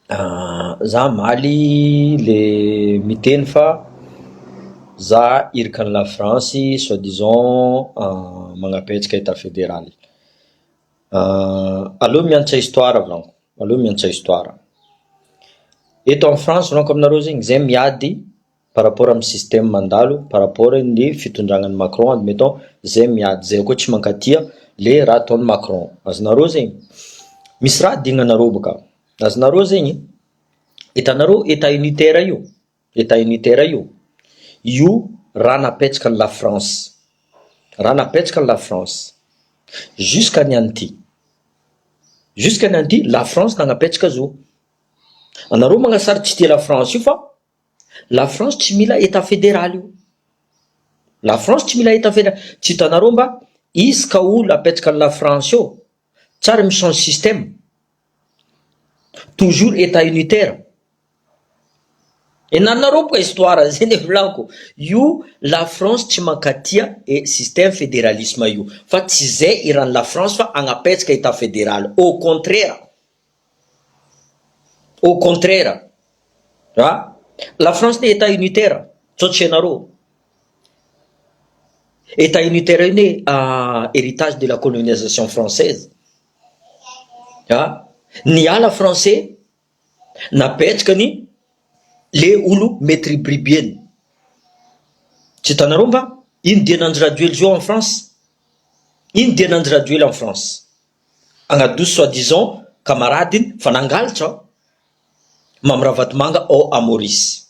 Za maly le miteny fa za irikan'i la France soi-disant magnapetraka état fédéral. Aloha miantsa histoire avao, aloha miantsa histoire. Eto en France manko aminareo zegny zay miady par rapport amin'ny système mandalo, par rapport ny fitondranan'i Macron admettons, zay miady, zay koa tsy mankatia le raha ataon'i Macron. Azonareo zegny, misy raha dignanareo baka, azonareo zegny, hitanareo état unitaire io, état unitaire io raha napetrakan'i la France, raha napetrakan'i la France jusqu'à niany ty, jusqu'à niany ty la France nagnapetraka azy io. Anareo magnasary tsy tia la France io fa la France tsy mila état fédéral io, la France tsy mila état fédéral. Tsy hitanareo mba izy ka olo apetrakan'i la France io tsary michange système, toujours état unitaire. Enanareo boka histoire zay ne volako, io la France tsy mankatia e système fédéralisme io, fa tsy zay iran'ny la France fa agnapetraka état fédéral. Au contraire, au contraire, la France ne état unitaire, tsotra ianareo. État unitaire io ne héritage de la colonisation française. Ny ala français napetraka le olo maître bribienne. Tsy hitanareo mba ino dia nanjiradoely zio en France, ino dia nanjiradoely en France, agnadoso soi-disant camaradiny fa nangalatra Mamravatomanga au à Maurice.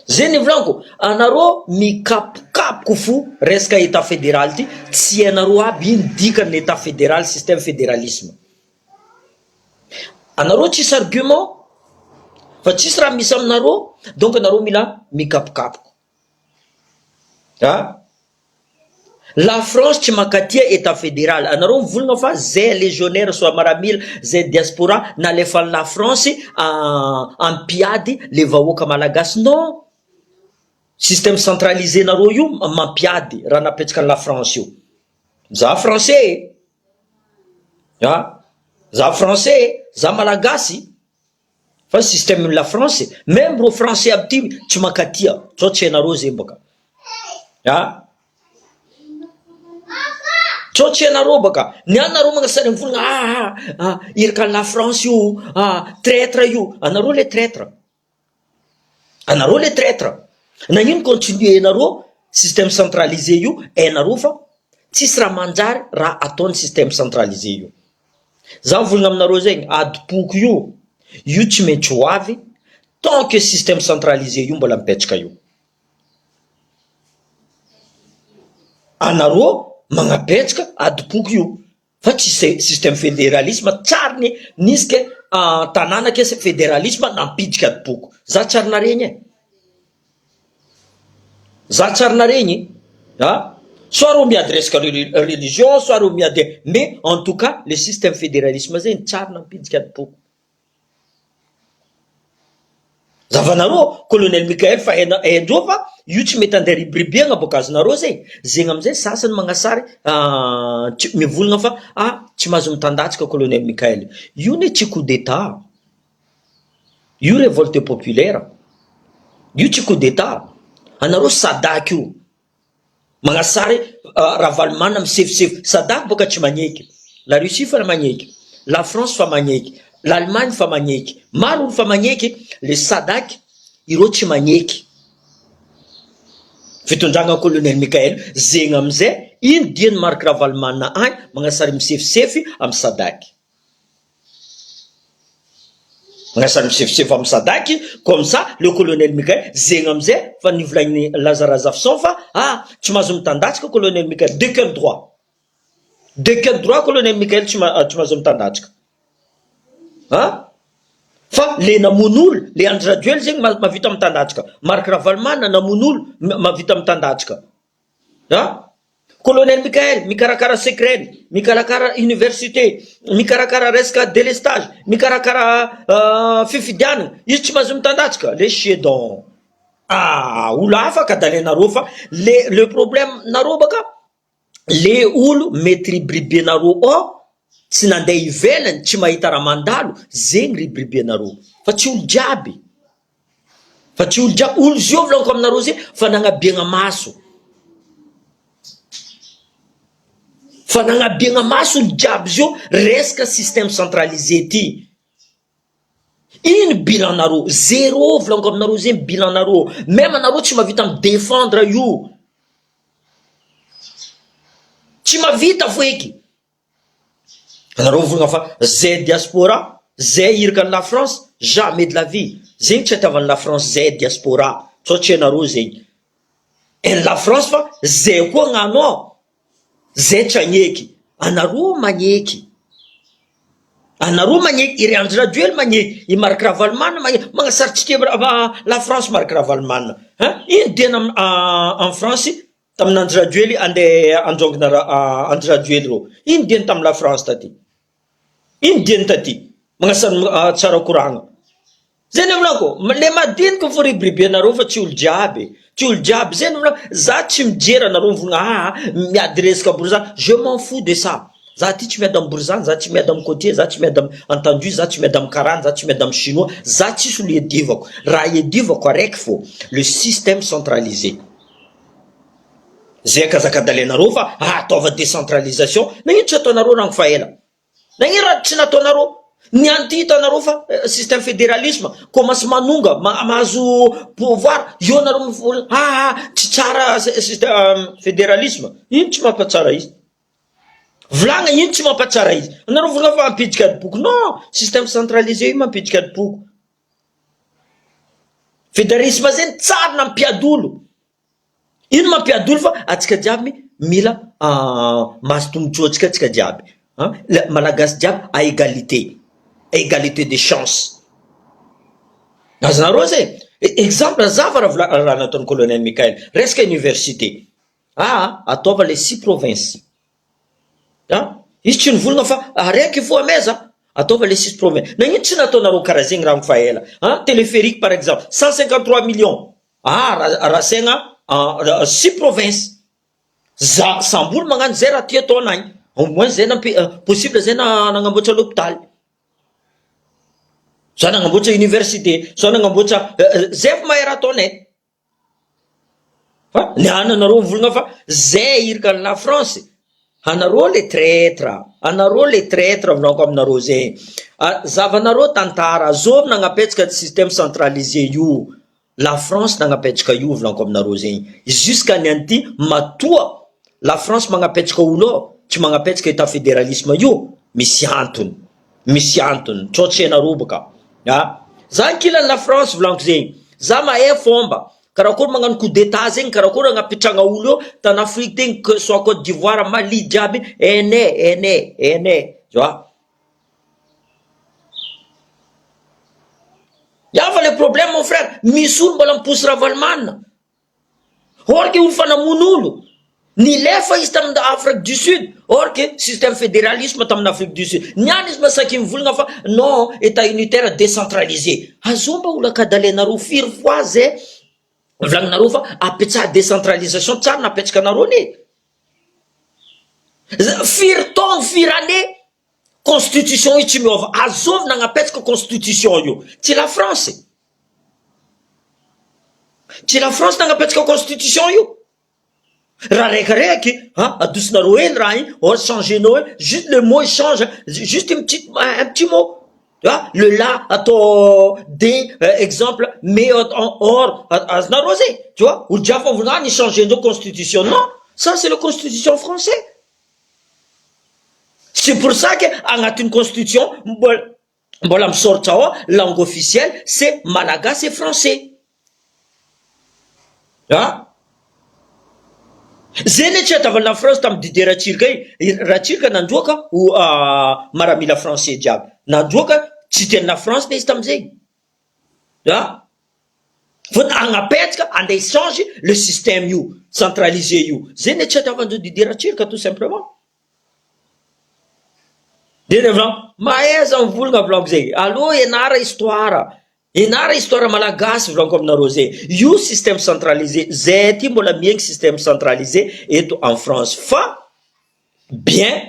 Zay ny volaniko, anareo mikapokapoka fo resaka état fédéral ty, tsy hainareo aby ino dikan'ny état fédéral, système fédéralisme. Anareo tsisy argument fa tsisy raha misy aminareo, donc anareo mila mikapokapoka. La France tsy mankatia état fédéral. Anareo mivolagna fa zay légionnaire soit maramila, zay diaspora nalefan'i la France ampiady le vahoaka malagasy. Non, système centralisé nareo io mampiady raha napetraka la France io. Za français, za français, za malagasy, fa système la France, même ro français aby ty tsy mankatia, tsotra ianareo zay baka. Tsotra ianareo baka, nianareo magnasary mivolagna irikan'i la France io, traître io. Anareo le traître, anareo le traître. Nagnino continue ianareo système centralisé io, hainareo fa tsisy raha manjary raha ataon'ny système centralisé io. Za mivolagna aminareo zegny, adipoko io tsy maintsy ho avy tant que système centralisé io mbola mipetraka io. Anareo magnapetraka adipoko io fa tsy système fédéralisme tsary nisy ke tanàna ke fédéralisme nampiditra adipoko. Za tsary naregny za tsary naregny soit reo miady resaka religion, soit reo miady, mais en tout cas le système fédéralisme zegny tsary nampiditra adipoko. Zavanareo colonel Michael fa haindreo fa io tsy mety andeha ribribiagna boka azonareo zegny. Zegny amizay sasany magnasary mivolagna fa tsy mahazo mitandatsika colonel Michael. Io ne tsy coup d'état, io révolte populaire, io tsy coup d'état. Anareo Sadak io magnasary Ravalimana misefisefy. Sadak boka tsy magneky, la Russie fa magneky, la France fa magneky, l'Allemagne fa magneky, maro olo fa magneky, le Sadak ireo tsy magneky. Fitondragna colonel Michael, zegny amizay ino diany Marc Ravalimana agny magnasary misefisefy amin'ny Sadak, magnasary misefisefy amin'ny Sadak, comme ça le colonel Michael zegny amizay fa nivolagny Lazare Zafison fa tsy mahazo mitandatsika colonel Michael. De quel droit, de quel droit colonel Michael tsy mahazo mitandatsika? Fa le namon'olo, le Andry Rajoely zegny mavita mitandatsika, Marc Ravalimana namon'olo mavita mitandatsika. Colonel Michael mikarakara secret, mikarakara université, mikarakara resaka délestage, mikarakara fifidianana, izy tsy mahazo mitandatsika. Le chiedon, olo hafa kadalenareo fa le problème nareo baka le olo maître bribier nareo tsy nandeha ivelany tsy mahita raha mandalo zegny ribiribe anareo fa tsy olo jiaby fa tsy olo jiaby olo zio volaniko aminareo zay fa nagnabiagna maso fa nagnabiagna maso olo jiaby zio resaka système centralisé ty ino bilanareo zéro volaniko aminareo zegny bilanareo même anareo tsy mavita midéfendre io tsy mavita foeky anareo volagna fa zay diaspora zay iraka ny la France jamais de la vie zegny tsy atiavany la France zay diaspora tsotra anareo zegny en la France fa zay koa gnano zay tsy agneky anareo magneky iry Andry Rajoely magneky i Marc Ravalomanana magneky magnasarytsika la France Marc Ravalomanana ino diana en France tamin'ny Andry Rajoely andeha anjongona Andry Rajoely rô ino diany tamin'ny la France taty ino diany taty magnasary tsara koragna zay ny volako le madinika fo ribiribe anareo fa tsy olo jiaby zay ny volako za tsy mijery anareo mivolagna miady resaka borizany je m'en fous de ça za ty tsy miady amin'ny borizany za tsy miady amin'ny côtier za tsy miady amin'ny entendu za tsy miady amin'ny karany za tsy miady amin'ny chinois za tsisy olo edivako raha edivako araiky fo le système centralisé zay kazakadalenareo fa ataova décentralisation nagnino tsy ataonareo rango faela nagnino raha tsy nataonareo nianty hitanareo fa système fédéralisme commence manonga mahazo pouvoir io nareo mivola tsy tsara système fédéralisme ino tsy mampatsara izy volagna ino tsy mampatsara izy anareo volagna fa mampidika adiboky non système centralisé io mampidika adiboky fédéralisme zany tsara nampiadolo ino mampiadolo fa atsika jiaby mila mahazo tombotsoa atsika jiaby malagasy jiaby à égalité des chances azonareo zay exemple zava raha nataon'ny colonel Michael resaka université ataova les 6 provinces izy tsy nivolagna fa araiky fo ameza ataova les 6 provinces nagnino tsy nataonareo karaha zegny raha fa ela téléphérique par exemple 153 millions rasaigna 6 provinces za samboly magnano zay raha ty ataonay au moins zay possible zay nagnamboatra l'hôpital so nagnamboatra université so nagnamboatra zay fa mahay raha ataonay fa niana anareo mivolagna fa zay iraka la France anareo le traître volaniko aminareo zay zavanareo tantara azovy nagnapetsaka système centralisé io la France nagnapetsaka io volaniko aminareo zegny jusqu'à nianty matoa la France magnapetsaka olo tsy magnapetsaka état fédéralisme io misy antony tsotra anareo baka za nkilany la France volaniko zegny za mahay fomba karakory magnano coup d'état zegny karakory agnapitragna olo io tany Afrique tegny que soit Côte d'Ivoire Mali jiaby ene zoa yava le problème mon frère misy olo mbola miposy Ravalomanana or que olo fanamon'olo nilefa izy tamin'ny Afrique du Sud or que système fédéralisme tamin'ny Afrique du Sud niany izy masaky mivolagna fa non état unitaire décentralisé azomba olo akadalenareo firy fois zay volagninareo fa apetsaha décentralisation tsara napetsaka anareo ne firy taogno firy année constitution io tsy miova azovy nagnapetsaka constitution io tsy la France nagnapetsaka constitution io raha raikaraiky adosinareo hely raha igny or changenao juste le mot change juste un petit mot le la atao des exemple mais en or azonareo zay tu vois olo jiaby fa volagna ni changer ndreo constitution non ça c'est la constitution français c'est pour ça que agnatin'ny constitution mbola misoratra ao langue officielle c'est malagasy et français zay ne tsy atavan'ny la France tamin'ny Didier Ratsirika nandroaka o maramila français jiaby nandroaka tsy tiany la France ne izy tamizegny fa agnapetraka andeha change le système io centralisé io zay ne tsy atavan'dreo Didier Ratsirika tout simplement de revenant maeza mivolagna volanko zay allo enara histoire malagasy volanko aminareo zay io système centralisé zay ty mbola miegny système centralisé eto en France fa bien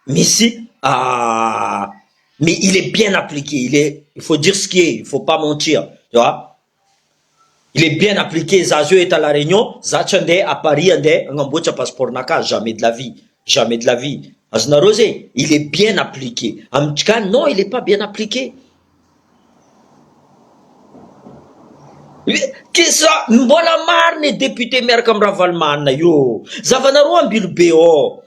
misy Ah, mais il est bien appliqué. Il faut dire ce qui est, il faut pas mentir, tu vois. Il est bien appliqué. Zazo est à la Réunion, Zachande à Paris, un embocha passeport naka, jamais de la vie, jamais de la vie. Azna Rosé, il est bien appliqué. Amchka, non, il est pas bien appliqué. Kisa, mbola marne député maire comme Ravalman yo. Zavanaro ambilbeo.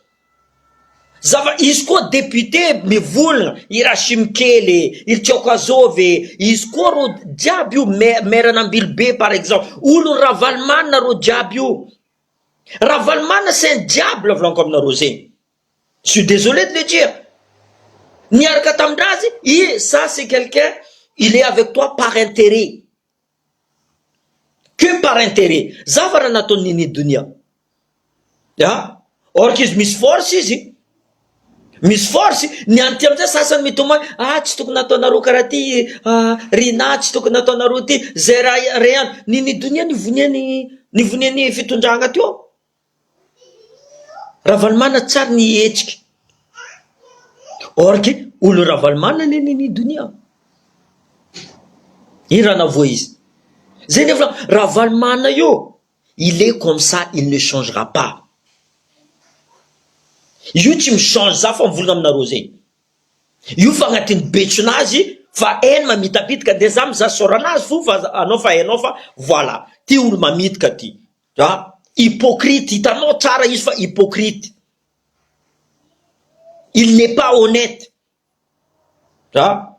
Zava isko député me vulna Irashim Kele, il Chokazove, isko ro diabio maire nambilbe par exemple, ou le Ravalman ro diabio. Ravalman c'est un diable comme na rosé. Je suis désolé de le dire. Niarkatamdazi, ça c'est quelqu'un, il est avec toi par intérêt. Que par intérêt. Zavarana ton nini dunia. Ya? Or kis misforces, misforce ny anty amizay sasany mitoma tsy tokony nataonareo karaha ty rina tsy tokony nataonareo ty zay raha rehany niny donia nivoniany fitondragna teo Ravalmana tsara ny hetsiky orky olo Ravalmana niny donia raha navoa izy zay nefa Ravalmana io il est comme ça, il ne changera pas. Io tsy michange za fa mivolagna aminareo zegny io fa agnatin'ny betsonazy fa hainy mamitapitika de za mizaha soranazy fo fa anao fa hainao fa voilà ty olo mamitika ty hypocrite hitanao tsara izy fa hypocrite il n'est pas honnête za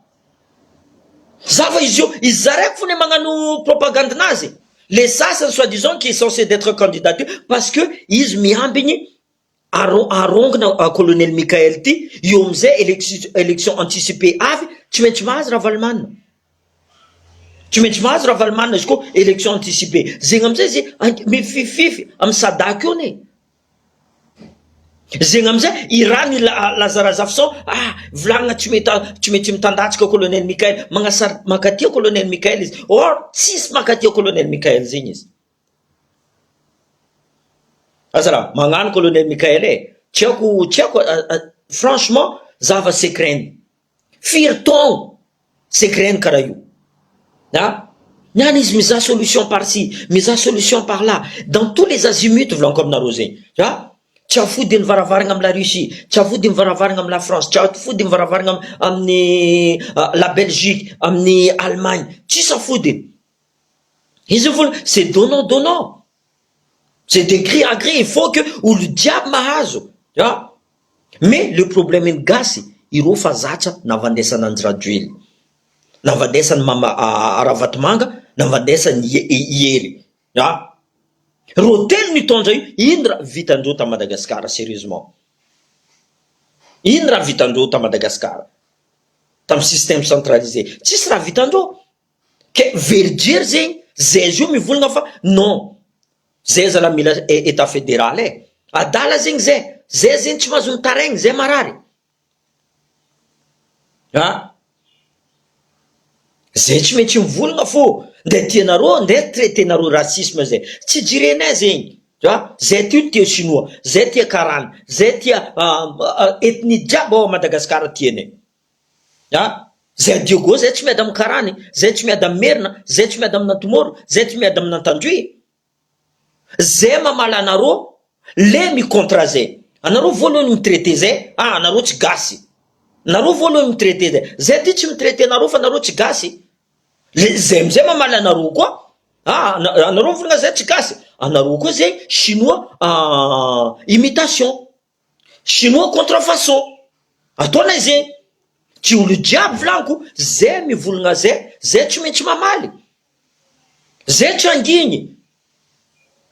fa izy io izy zaraiky fony magnano propagandinazy les sasany soi-disant qui est censé d'être candidature parce que izy miambigny arongana colonel Michael ty io amizay élection anticipée avy tsy maintsy mahazo Ravalmana tsy maintsy mahazo Ravalmana izy koa élection anticipée zegny amizay izy mififify amy Sadako io ne zegny amizay irany Lazarazafisan volagna tsy mety mitandatsika colonel Michael magnasary makatia colonel Michael izy or tsisy makatia colonel Michael zegny izy Azara, magnano colonel Michael tiako franchement zava secret firton secret karaha io niany izy mizaha solution par-ci mizaha solution par-là dans tous les azimuts volanko aminareo zegny tsy afody ny varavaragna amy la Russie tsy afody ny varavaragna amy la France tsy afody ny varavaragna amin'ny la Belgique amin'ny Allemagne tsisy afody izy vola c'est donnant c'est de gris à gris, il faut que ou le diable mahazo. Mais le problème est gassi, il faut zacha navandesa nandraduil. Navandesa mama aravatmanga, navandesa yeri. Rotel ni tondray indra vitandrota à Madagascar sérieusement. Indra vitandrota à Madagascar. Tam système centralisé. Tu seras vitandro que verdir zéjo mi volna fa non. Zay zala mila état fédéral adala zegny zay zegny tsy mahazo mitaregny zay marary zay tsy maintsy mivolagna fo nde tianareo nde traitenareo racisme zay tsy jirenay zegny zay ty tia chinois zay tia karana zay tia ethnie jiaby ao Madagascar tianay zay diogo zay tsy miady amy karany zay tsy miady amy merina zay tsy miady amy nantomoro zay tsy miady amy nantandroy zay mamala anareo le micontra zay anareo voalohany mitraité zay anareo tsy gasy anareo voalohany mitraité zay ty tsy mitraité anareo fa anareo tsy gasy zay amizay mamala anareo koa anareo volagna zay tsy gasy anareo koa zay chinois imitation chinois contrefaçon ataonay zay tsy olo jiaby volaniko zay mivolagna zay tsy maintsy mamaly zay tsy angigny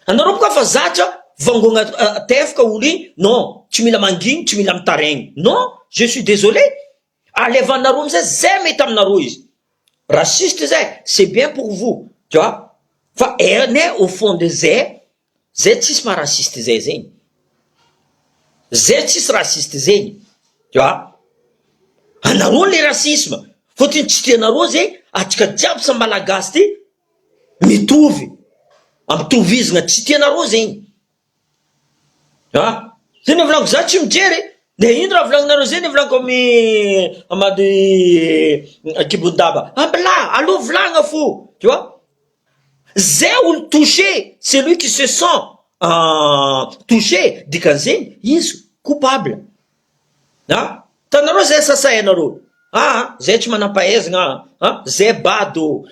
anareo boka fa zatra vangona tefaka olo igny non tsy mila mangigny tsy mila mitaregny non je suis désolé alevanareo amizay zay mety aminareo izy raciste zay c'est bien pour vous tu vois fa ene au fond de zay tsisy ma raciste zay zegny zay tsisy raciste zegny tu vois anareo le racisme fotony tsy tianareo zay atsika jiaby sa malagasy ty mitovy ampitovizagna tsy tianareo zegny zay ny volaniko za tsy mijery De ino raha volagninareo zay, volagno comme amady Kibundaba. Ambla, allô volagna fou, tu vois. Zay olo touché, c'est lui qui se sent touché, dikan'zay, izy coupable. Ah, tanareo zay sasay anareo. Ah, zay tsy manam-pahaizana, zay bado,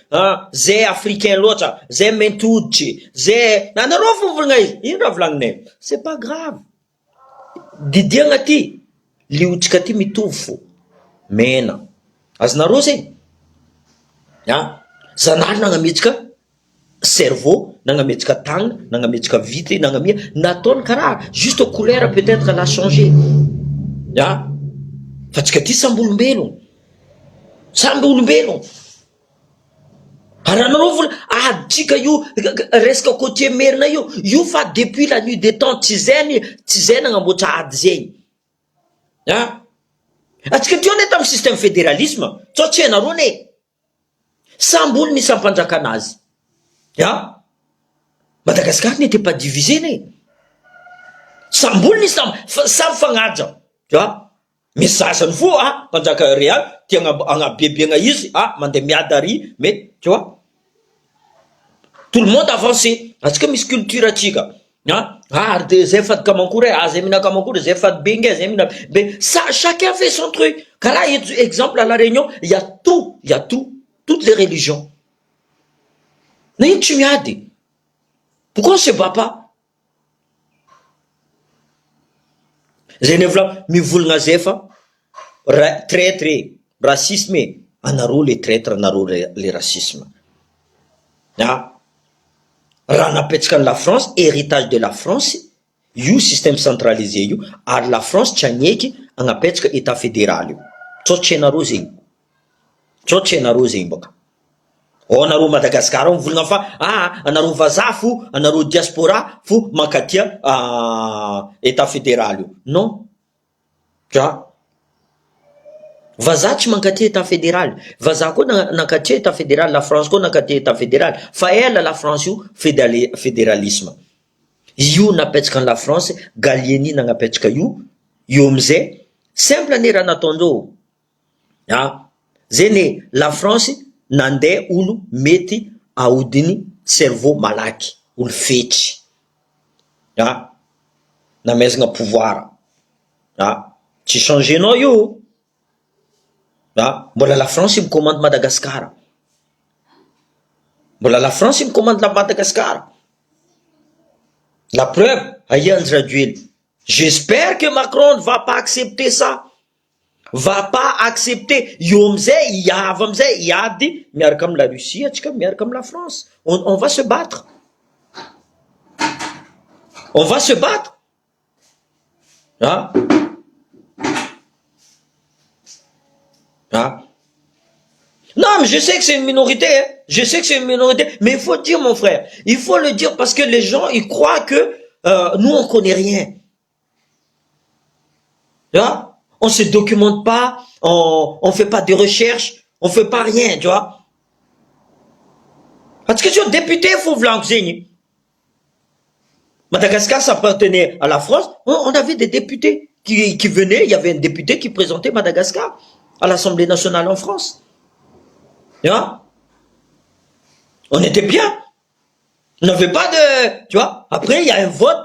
zay africain loatra, zay mentoditry, zay nanareo fo volagna izy. Ino raha volagninay? C'est pas grave. Didiagna ty, liotsika ty mitovy fo. Mena. Azonareo zay? Zanahary nagnametsika cerveau, nagnametsika tagna, nagnametsika vity, nagnamia, nataony karaha, juste couleur peut-être elle a changé. Fa tsika ty samby olombelogno. Samby olombelogno. Raha anareo vola aditsika io resaka côté merina io fa depuis la nuit des temps tsy zay nagnamboatra ady zay. Atsika ty ne tamin'ny système fédéralisme, tsao tsy hainareo ne. Samby olo misy ampanjaka anazy. Madagascar n'était pas divisé ne. Samby olo misy samy fagnaja. Tu vois? Misy sasany fo mpanjaka réal ty agnabebiagna izy mandeha miadary, mais tu vois, tout le monde avancé. Atsika misy culture atsika. Zay fady kamankory, zay mina kamankory, zay fady benga, zay mina be. Chacun fait son truc. Karaha exemple à la Réunion, il y a tout, toutes les religions. Mais tu m'as dit, pourquoi on se bat pas? Zenevla mivolagna zay fa traître, racisme, anareo les traîtres, anareo les racisme. Raha napetsaka la France, héritage de la France, io système centralisé io, ary la France tsy agneky agnapetsaka état fédéral io. Tsao tsy hainareo zegny. Tsao tsy hainareo zegny boka. Anareo Madagascar mivolagna fa anareo vazaha fo, anareo diaspora fo mankatia état fédéral io. Non. Tu vois? Vazaha tsy mankatia état fédéral. Vazaha koa nankatia état fédéral, la France koa nankatia état fédéral. Fa ela la France io fédéralisme. Io napetsaka la France, Gallieni nagnapetsaka io amizay simple ne raha nataondreo. Zay ne la France nandeha olo mety ahodiny cerveau malaky, olo fetry. Namezagna pouvoir. Tsy changenao io. Mbola la France me commande Madagascar. Mbola la France me commande la Madagascar. La preuve, Ayan Raduel. J'espère que Macron ne va pas accepter ça. Va pas accepter. Yomzay, Yavamzay, Yadi, miar comme la Russie, miar comme la France. On va se battre. On va se battre. Non, mais je sais que c'est une minorité. Je sais que c'est une minorité. Mais il faut dire, mon frère. Il faut le dire parce que les gens, ils croient que nous, on connaît rien. On se documente pas. On fait pas de recherche. On fait pas rien, tu vois. Parce que sur député, il faut vouloir Madagascar, ça appartenait à la France. On avait des députés qui venaient. Il y avait un député qui présentait Madagascar à l'Assemblée nationale en France. On était bien. On n'avait pas de... Tu vois. Après, il y a un vote.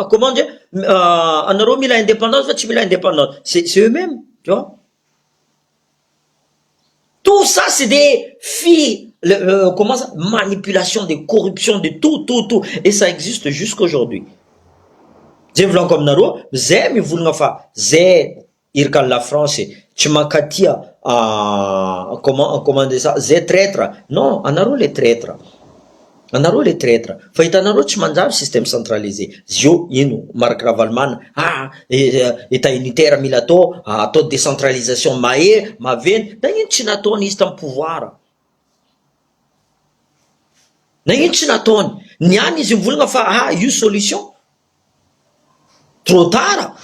Comment dire, en Europe, il a indépendance, c'est eux-mêmes, tu vois. Tout ça, c'est des filles, manipulation, de corruption, de tout. Et ça existe jusqu'aujourd'hui. J'ai voulu comme Naro, j'ai mis voulu fa, j'ai irkan la France, tu m'as katia, comment dire ça, j'ai traître. Non, Naro les traîtres. Anareo les traîtres. Fa hitanareo tsy manjary système centralisé. Zio ino Marc Ravalman, état unitaire mila atao décentralisation maveny. Na ino tsy nataony izy tamin'ny pouvoir. Na ino tsy nataony. Niany izy mivolagna fa io solution. Trop tard.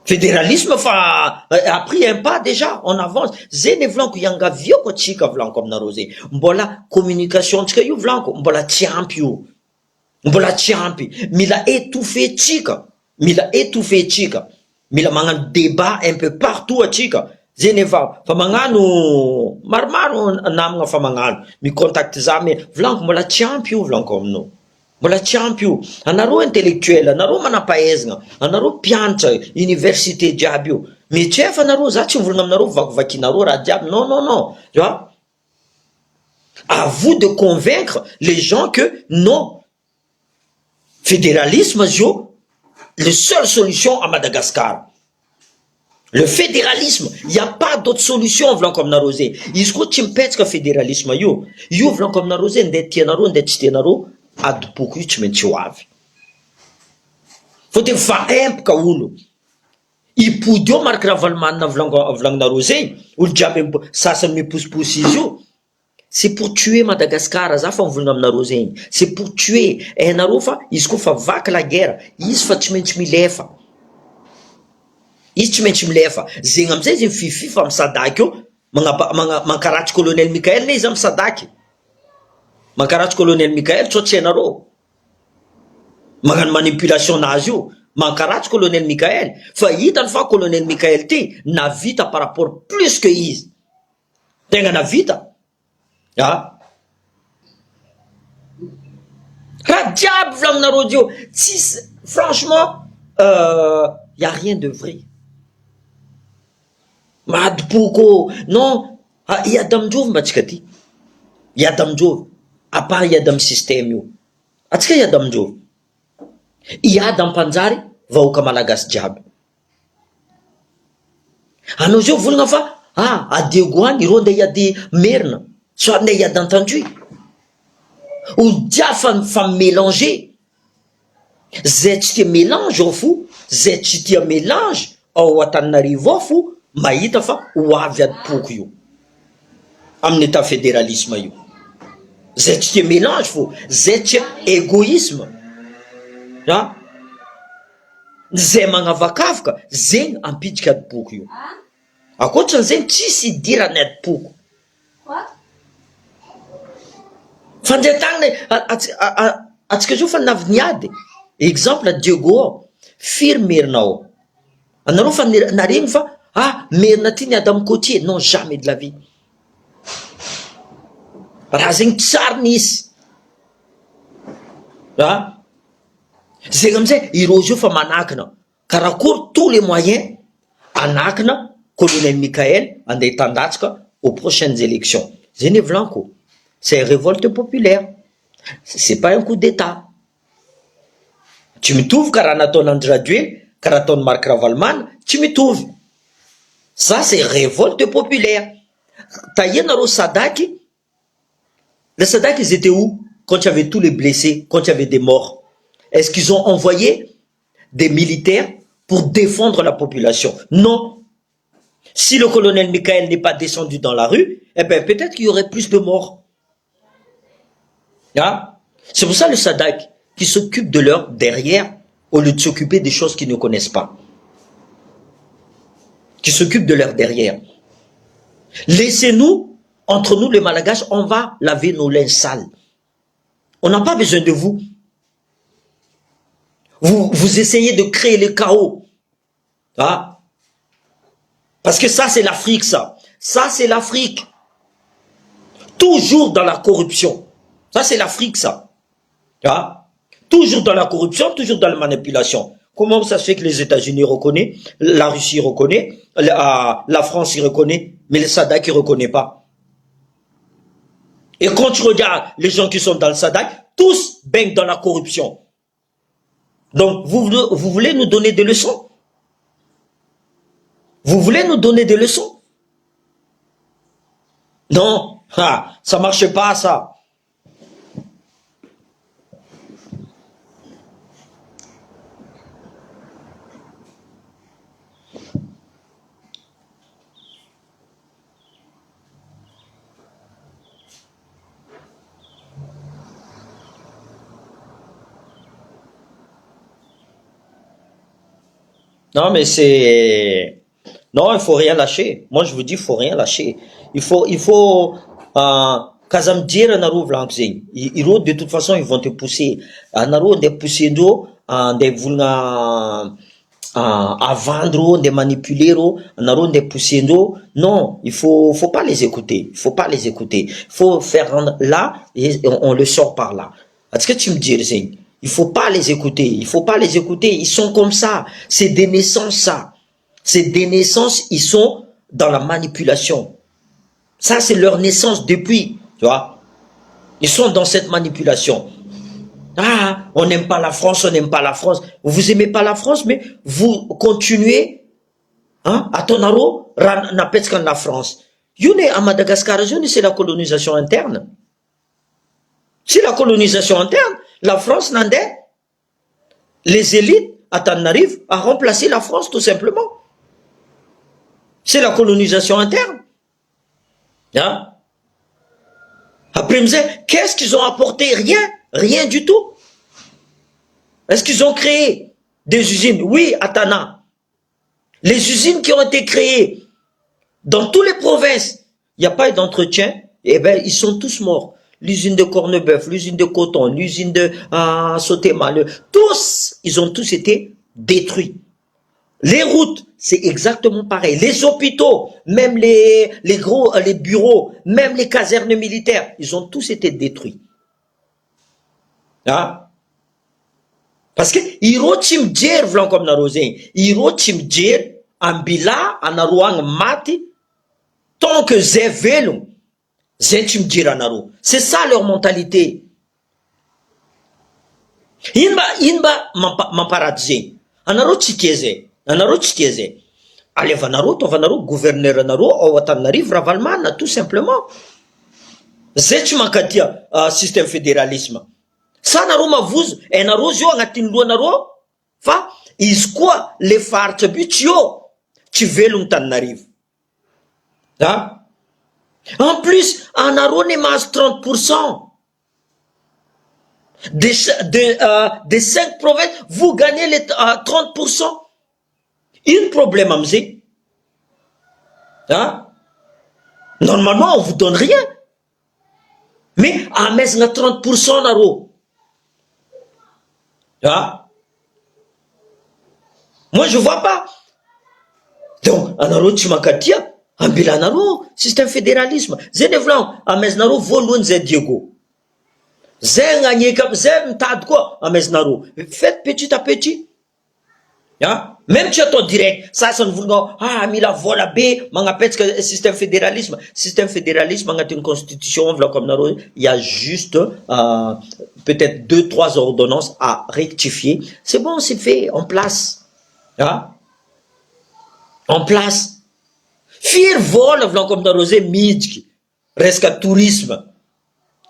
Fédéralisme a pris un pas déjà, on avance. Zene vlanko yanga vioko tsika vlanko aminareo zay. Mbola communication tsika io vlanko, mbola tsy ampy io. mbola tsy ampy, mila étouffer tsika, mila étouffer tsika, mila magnano débat un peu partout atsika. Zeny efa fa magnano maromaro namagna fa magnano micontact za me volaniko mbola tsy ampy io volaniko aminao, mbola tsy ampy io, anareo intellectuel, anareo manam-pahaizana, anareo mpianatra université jiaby io, mais tsy efa anareo, za tsy mivolagna aminareo vakivakinareo raha jiaby, non non non, tu vois. À vous de convaincre les gens que non, fédéralisme, la seule solution à Madagascar. Le fédéralisme, il n'y a pas d'autre solution, vlan comme narosé. Il faut que tu me pètes que fédéralisme, yo vlan comme narosé, ndet tienaro, ndet tienaro, ad beaucoup tu me tuaves. Faut te faire un kaoulou. Il poudio marque ravalman vlan narosé, ou le diable, ça me pousse yo. C'est pour tuer Madagascar, c'est pour tuer. Et Narofa, il se fait vac la guerre, il se fait milefa. Il se fait milefa. Zengam zé fifi fam sadakyo, mankarach colonel Michael ne zam sadaki. Mankarach colonel Michael tchenaro. Mangan manipulation nazio. Mankarach colonel Michael. Faillite en fa colonel Michael T. Na vita par rapport plus que is. Tenga na vita. Ah. Radiab vlam narodio. Franchement, y a rien de vrai. Mad pouko. Non. Il y a damjov machkati. Il y a damjov. À part il y a dam système yo. Atka il y a damjov. Il y a dam panzari va au kamalagas jab. Anojo vulna fa. Ah, à Diogouan, il ronde y a des mernes. Soit il y a d'entendu. Ou dia femme mélangée. Zet mélange au fou. Zet mélange. Au Watanarivo fou. Maïta fa. Ou aviad pour you. Amneta fédéralisme you. Zet mélange fou. Zet égoïsme. Hein? Zé mangavakavka. Zeng ampidjkat pour you. A koatran zeng tsisy dira net pour. Fandetagna atsika zao fa naviniady. Exemple Diego, firy merinao. Anareo fa naregny fa merina ty niady amin'ny côtier. Non, jamais de la vie. Raha zegny tsara nisy. Zegny amizay ireo zio fa manakina. Karakory tous les moyens anakina colonel Michael andeha tandatsika aux prochaines élections. Zeny volaniko. C'est une révolte populaire. C'est pas un coup d'État. Tu me trouves Karanaton Andraduel, Karaton Mark Ravalman, tu me trouves. Ça, c'est révolte populaire. Taïenaro Sadaki. Les Sadaki, ils étaient où quand il y avait tous les blessés, quand il y avait des morts? Est-ce qu'ils ont envoyé des militaires pour défendre la population? Non. Si le colonel Michael n'est pas descendu dans la rue, eh bien, peut-être qu'il y aurait plus de morts. C'est pour ça le Sadak qui s'occupe de leur derrière au lieu de s'occuper des choses qu'ils ne connaissent pas. Qui s'occupe de leur derrière. Laissez-nous, entre nous les Malgaches, on va laver nos linges sales. On n'a pas besoin de vous. Vous essayez de créer le chaos. Parce que ça c'est l'Afrique, ça. Ça c'est l'Afrique. Toujours dans la corruption. Ça, c'est l'Afrique, ça. Toujours dans la corruption, toujours dans la manipulation. Comment ça se fait que les États-Unis reconnaissent, la Russie reconnaît, la France y reconnaît, mais le Sadak ne reconnaît pas? Et quand tu regardes les gens qui sont dans le Sadak, tous baignent dans la corruption. Donc, vous voulez nous donner des leçons? Vous voulez nous donner des leçons? Non, ça ne marche pas, ça. Non, mais c'est... Non, il faut rien lâcher. Moi, je vous dis, il faut rien lâcher. Il faut Kazamdjera naro vlanko zegny. Iro de toute façon ils vont te pousser. Anaro nde pousser ndro, nde volagna à vendre, de manipuler, naro nde pousser ndro. Non, faut pas les écouter. Il faut pas les écouter. Il faut faire rendre là et on le sort par là. Est-ce que tu me dis, Zegny? Il faut pas les écouter. Il faut pas les écouter. Ils sont comme ça. C'est des naissances, ça. C'est des naissances. Ils sont dans la manipulation. Ça, c'est leur naissance depuis. Tu vois? Ils sont dans cette manipulation. Ah, on n'aime pas la France, on n'aime pas la France. Vous aimez pas la France, mais vous continuez, hein, à Tonaro, Napetskan la France. Yune à Madagascar, c'est la colonisation interne. C'est la colonisation interne. La France n'en est. Les élites, à Tanarive, à remplacer la France, tout simplement. C'est la colonisation interne. Hein? Après, qu'est-ce qu'ils ont apporté? Rien. Rien du tout. Est-ce qu'ils ont créé des usines? Oui, à Tana. Les usines qui ont été créées dans toutes les provinces, il n'y a pas eu d'entretien. Eh bien, ils sont tous morts. L'usine de Cornebeuf, l'usine de coton, l'usine de Sotema, tous, ils ont tous été détruits. Les routes, c'est exactement pareil. Les hôpitaux, même les bureaux, même les casernes militaires, ils ont tous été détruits. Hein? Parce que irotim djer vlan comme narozin, irotim djer ambila anaruang mati tant que zevelo zentim djer anaro. C'est ça leur mentalité. Inba mamparadze. Anaro tsikeze. Anaro tsikeze. Allez vanaro to vanaro gouverneur anaro au Atanarive Ravalmana tout simplement. Zentim makatia système fédéralisme. Ça naro mavouz et naro zio angatiny loanaro fa izy koa le faritra but yo tsy velogny Tananarive. Hein? En plus, anaro ne mahazo 30%. Des 5 provinces, vous gagnez les 30%. Un problème amzé. Hein? Normalement, on vous donne rien. Mais à mes 30% naro. Ah. Moi, je vois pas. Donc, anaro tchimakatia, ambilanaro, système fédéralisme. Zenevlan, ameznaro volun zé Diego. Zenganyeka, zem tad quoi, ameznaro. Faites petit à petit. Ah. Même tu as ton direct, ça ne vous dit, la vola B, mangapet que système fédéralisme. Système fédéralisme, mangate une constitution, voilà comme naro, il y a juste, peut-être 2-3 ordonnances à rectifier. C'est bon, c'est fait, en place. Hein? En place. Fir vol, voilà comme naro, midki, resca tourisme.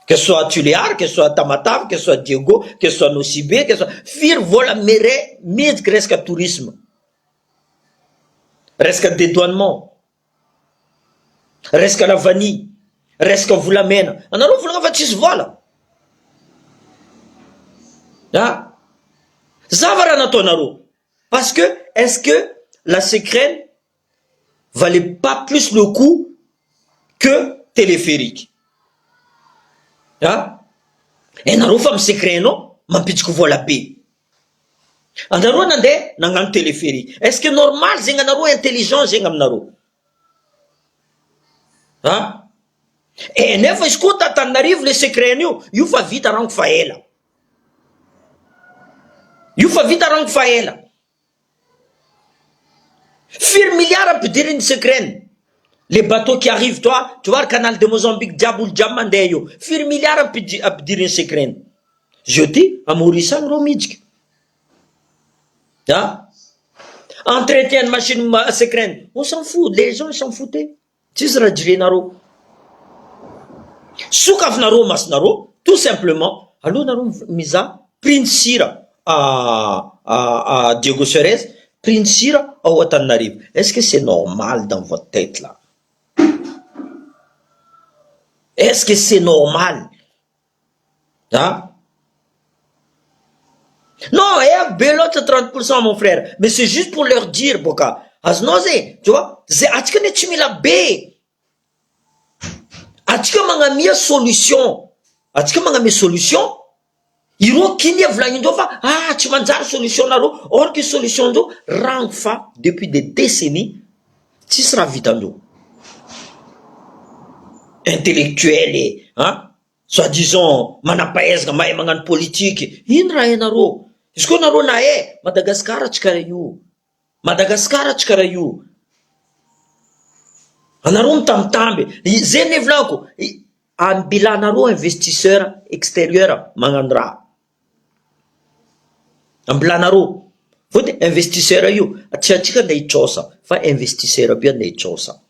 Que ce soit Tuléar, que ce soit Tamatav, que ce soit Diego, que ce soit Nocibé, que ce soit... Fir vola mere, midki, resca tourisme. Resca dédouanement. Resca la vanille. Resca vous l'amène. En allant vous l'envoyer voilà. Hein? Zavarana tonaro. Parce que, est-ce que la sécrène valait pas plus le coup que téléphérique? Hein? Et naro femme sécrène, non? Mampitiko voilà B. Andaro nande nangan téléphérique. Est-ce que normal zenganaro intelligent zengamnaro? Hein? Et neuf escuta Tanarive le secret you fa vite rang faela. You fa vite rang faela. Fir milliards à dire une secret. Les bateaux qui arrivent, toi, tu vois le canal de Mozambique, Djaboul Djamandeyo. Fir milliards à dire une secret. Je dis, à Maurice Romidsk. Hein? Entretien de machine secrète. On s'en fout. Les gens s'en foutaient. Tu seras Djinaro. Soukaf Naro Masnaro, tout simplement. Alors, Naro Misa, Prinsira à Diego Serez, Prinsira à Watanarive. Est-ce que c'est normal dans votre tête là? Est-ce que c'est normal? Hein? Non, il y a belote 30%, mon frère. Mais c'est juste pour leur dire, Boka. Aznose, tu vois, c'est Atchkane Chimila B. atsika magnamia solution, atsika magnamia solution. Ireo kiny volagnin-dreo fa tsy manjary solution nareo, or que solution ndreo rango fa depuis des décennies tsisy raha vitandreo. Intellectuel soi-disant manapaezaka mahay magnano politique, ino raha hainareo? Izy koa nareo na Madagascar tsy karaha io, Madagascar tsy karaha io. Anareo mitambitamby, zay ne volako, ambilanareo investisseur extérieur magnano raha. Ambilanareo, fode investisseur io, tsy atsika nda hitrosa, fa investisseur be nda hitrosa.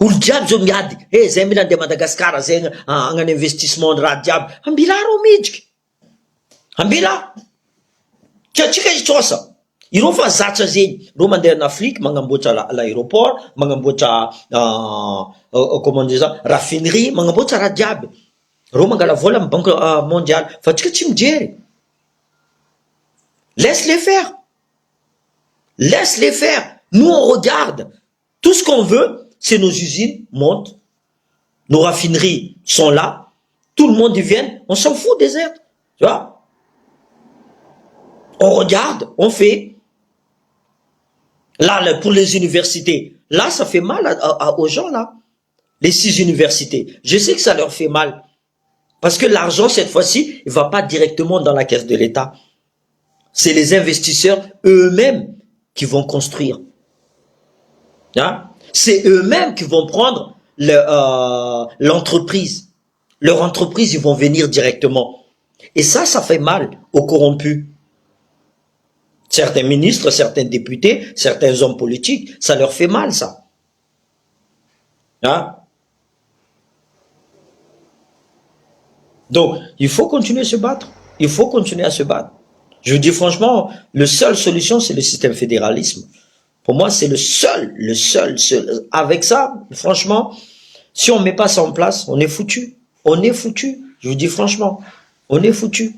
Olo jiaby zao miady, zay mila andeha Madagascar, zay agnano investissement raha jiaby. Ambila reo midriky, ambila, tsy atsika hitrosa. Ireo fa zatra zegny, reo mandeha en Afrique magnamboatra l'aéroport, magnamboatra comment dire ça, raffinerie, magnamboatra raha jiaby. Reo mangala vola amin'ny banque mondiale, fa atsika tsy mijery. Laisse les faire. Laisse les faire. Nous on regarde. Tout ce qu'on veut, c'est nos usines montent, nos raffineries sont là, tout le monde y vient, on s'en fout des aides. Tu vois? On regarde, on fait. Là, pour les universités, là, ça fait mal aux gens, là. Les 6 universités. Je sais que ça leur fait mal. Parce que l'argent, cette fois-ci, il ne va pas directement dans la caisse de l'État. C'est les investisseurs eux-mêmes qui vont construire. C'est eux-mêmes qui vont prendre l'entreprise. Leur entreprise, ils vont venir directement. Et ça fait mal aux corrompus. Certains ministres, certains députés, certains hommes politiques, ça leur fait mal, ça. Donc, il faut continuer à se battre. Il faut continuer à se battre. Je vous dis franchement, la seule solution, c'est le système fédéralisme. Pour moi, c'est le seul. Avec ça, franchement, si on ne met pas ça en place, on est foutu. On est foutu. Je vous dis franchement, on est foutu.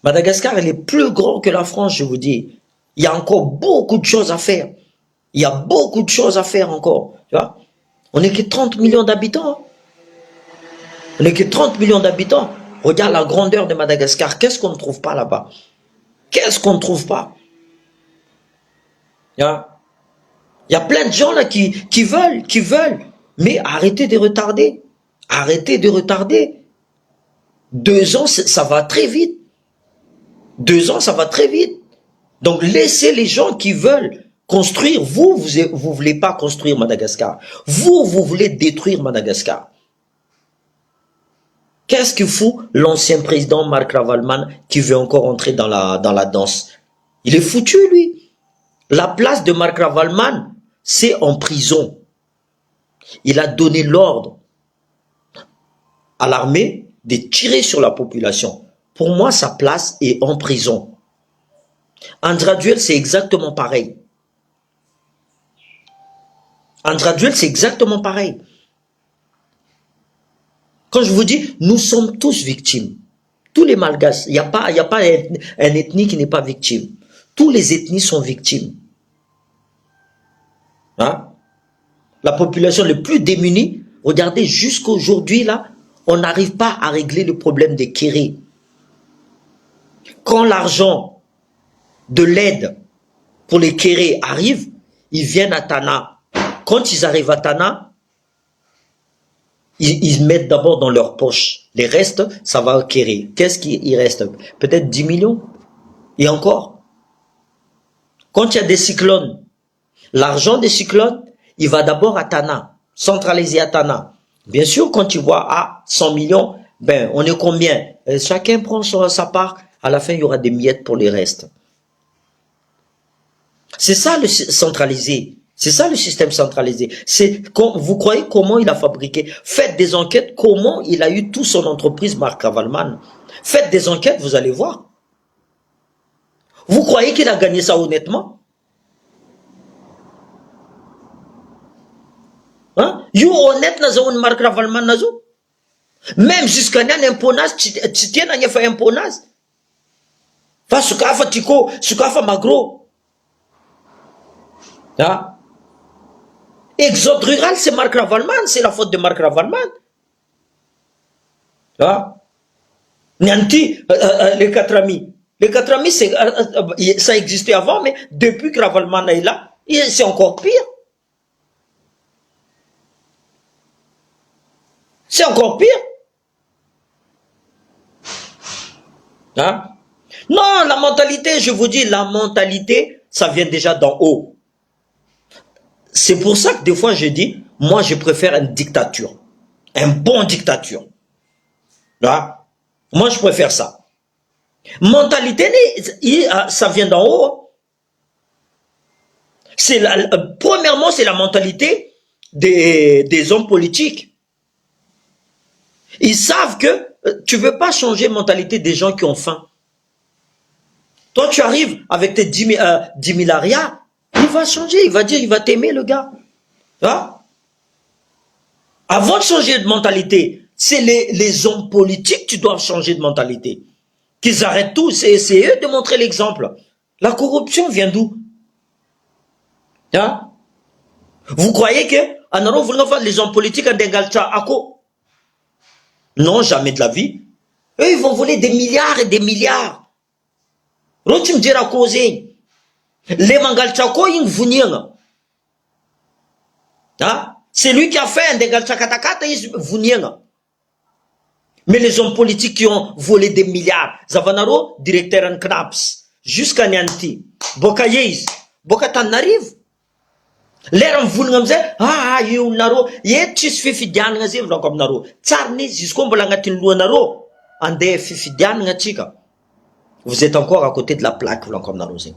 Madagascar, elle est plus grand que la France, je vous dis. Il y a encore beaucoup de choses à faire. Il y a beaucoup de choses à faire encore. Tu vois? On n'est que 30 millions d'habitants. On n'est que 30 millions d'habitants. Regarde la grandeur de Madagascar. Qu'est-ce qu'on ne trouve pas là-bas? Qu'est-ce qu'on ne trouve pas? Il y a plein de gens là qui veulent. Mais arrêtez de retarder. Arrêtez de retarder. 2 ans, ça va très vite. 2 ans, ça va très vite. Donc laissez les gens qui veulent construire. Vous voulez pas construire Madagascar. Vous voulez détruire Madagascar. Qu'est-ce que fout l'ancien président Marc Ravalman qui veut encore entrer dans la danse? Il est foutu, lui. La place de Marc Ravalman, c'est en prison. Il a donné l'ordre à l'armée de tirer sur la population. Pour moi, sa place est en prison. Andraduel, c'est exactement pareil. Andraduel, c'est exactement pareil. Quand je vous dis, nous sommes tous victimes. Tous les Malgaches, il n'y a pas un ethnie qui n'est pas victime. Tous les ethnies sont victimes. La population les plus démunie, regardez, jusqu'à aujourd'hui, là, on n'arrive pas à régler le problème des kérés. Quand l'argent de l'aide pour les kérés arrive, ils viennent à Tana. Quand ils arrivent à Tana, ils mettent d'abord dans leur poche. Les restes, ça va au kéré. Qu'est-ce qu'il reste? Peut-être 10 millions. Et encore. Quand il y a des cyclones, l'argent des cyclones, il va d'abord à Tana, centralisé à Tana. Bien sûr, quand tu vois 100 millions, ben on est combien? Chacun prend sa part. À la fin, il y aura des miettes pour les restes. C'est ça le centralisé. C'est ça le système centralisé. Vous croyez comment il a fabriqué? Faites des enquêtes, comment il a eu toute son entreprise, Marc Ravalman. Faites des enquêtes, vous allez voir. Vous croyez qu'il a gagné ça honnêtement? You honnête nazo Marc Ravalman nazo? Même jusqu'à un imponage, tu tiens à faire un imponage. Fa sukafa tiko, sukafa magro. Exode rural, c'est Marc Ravalman, c'est la faute de Marc Ravalman. Ah. Nanti, les 4 amis. Les 4 amis, ça existait avant, mais depuis que Ravalman est là, c'est encore pire. C'est encore pire. Hein? Non, la mentalité, je vous dis, la mentalité, ça vient déjà d'en haut. C'est pour ça que des fois je dis, moi je préfère une dictature. Un bon dictature. Hein? Moi je préfère ça. Mentalité, ça vient d'en haut. Premièrement, c'est la mentalité des hommes politiques. Ils savent que tu ne veux pas changer la mentalité des gens qui ont faim. Toi, tu arrives avec tes 10 milliards, il va changer, il va dire, il va t'aimer le gars. Hein? Avant de changer de mentalité, c'est les hommes politiques qui doivent changer de mentalité. Qu'ils arrêtent tout, c'est eux de montrer l'exemple. La corruption vient d'où? Hein? Vous croyez que en Europe, vous n'avez pas les hommes politiques en Dengalcha à quoi? Non, jamais de la vie. Eux, ils vont voler des milliards et des milliards. Rotu me dira cause. Les mangalchako, ils vont hein? C'est lui qui a fait un dégalchakatakata, ils vont. Mais les hommes politiques qui ont volé des milliards, Zavanaro, directeur en Knaps, jusqu'à Nyanti, Bokayes, Bokatan arrive. L'air en voulant you naro, yet tis fifidian as if like naro. Tsarnis is combolangatin luanaro, and there fifidian chica. Vous êtes encore à côté de la plaque, comme narosé.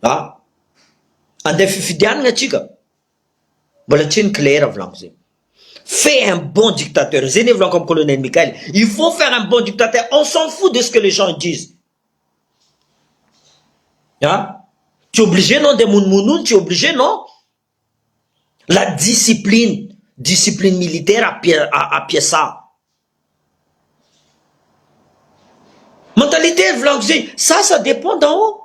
Ah? And there fifidian chica. Bolachin clair of l'anxé. Fais un bon dictateur. Zéné comme colonel Michael. Il faut faire un bon dictateur. On s'en fout de ce que les gens disent. Hein? Tu es obligé, non, de mounmounoun, tu es obligé, non? La discipline militaire à pied ça. Mentalité, ça dépend d'en haut.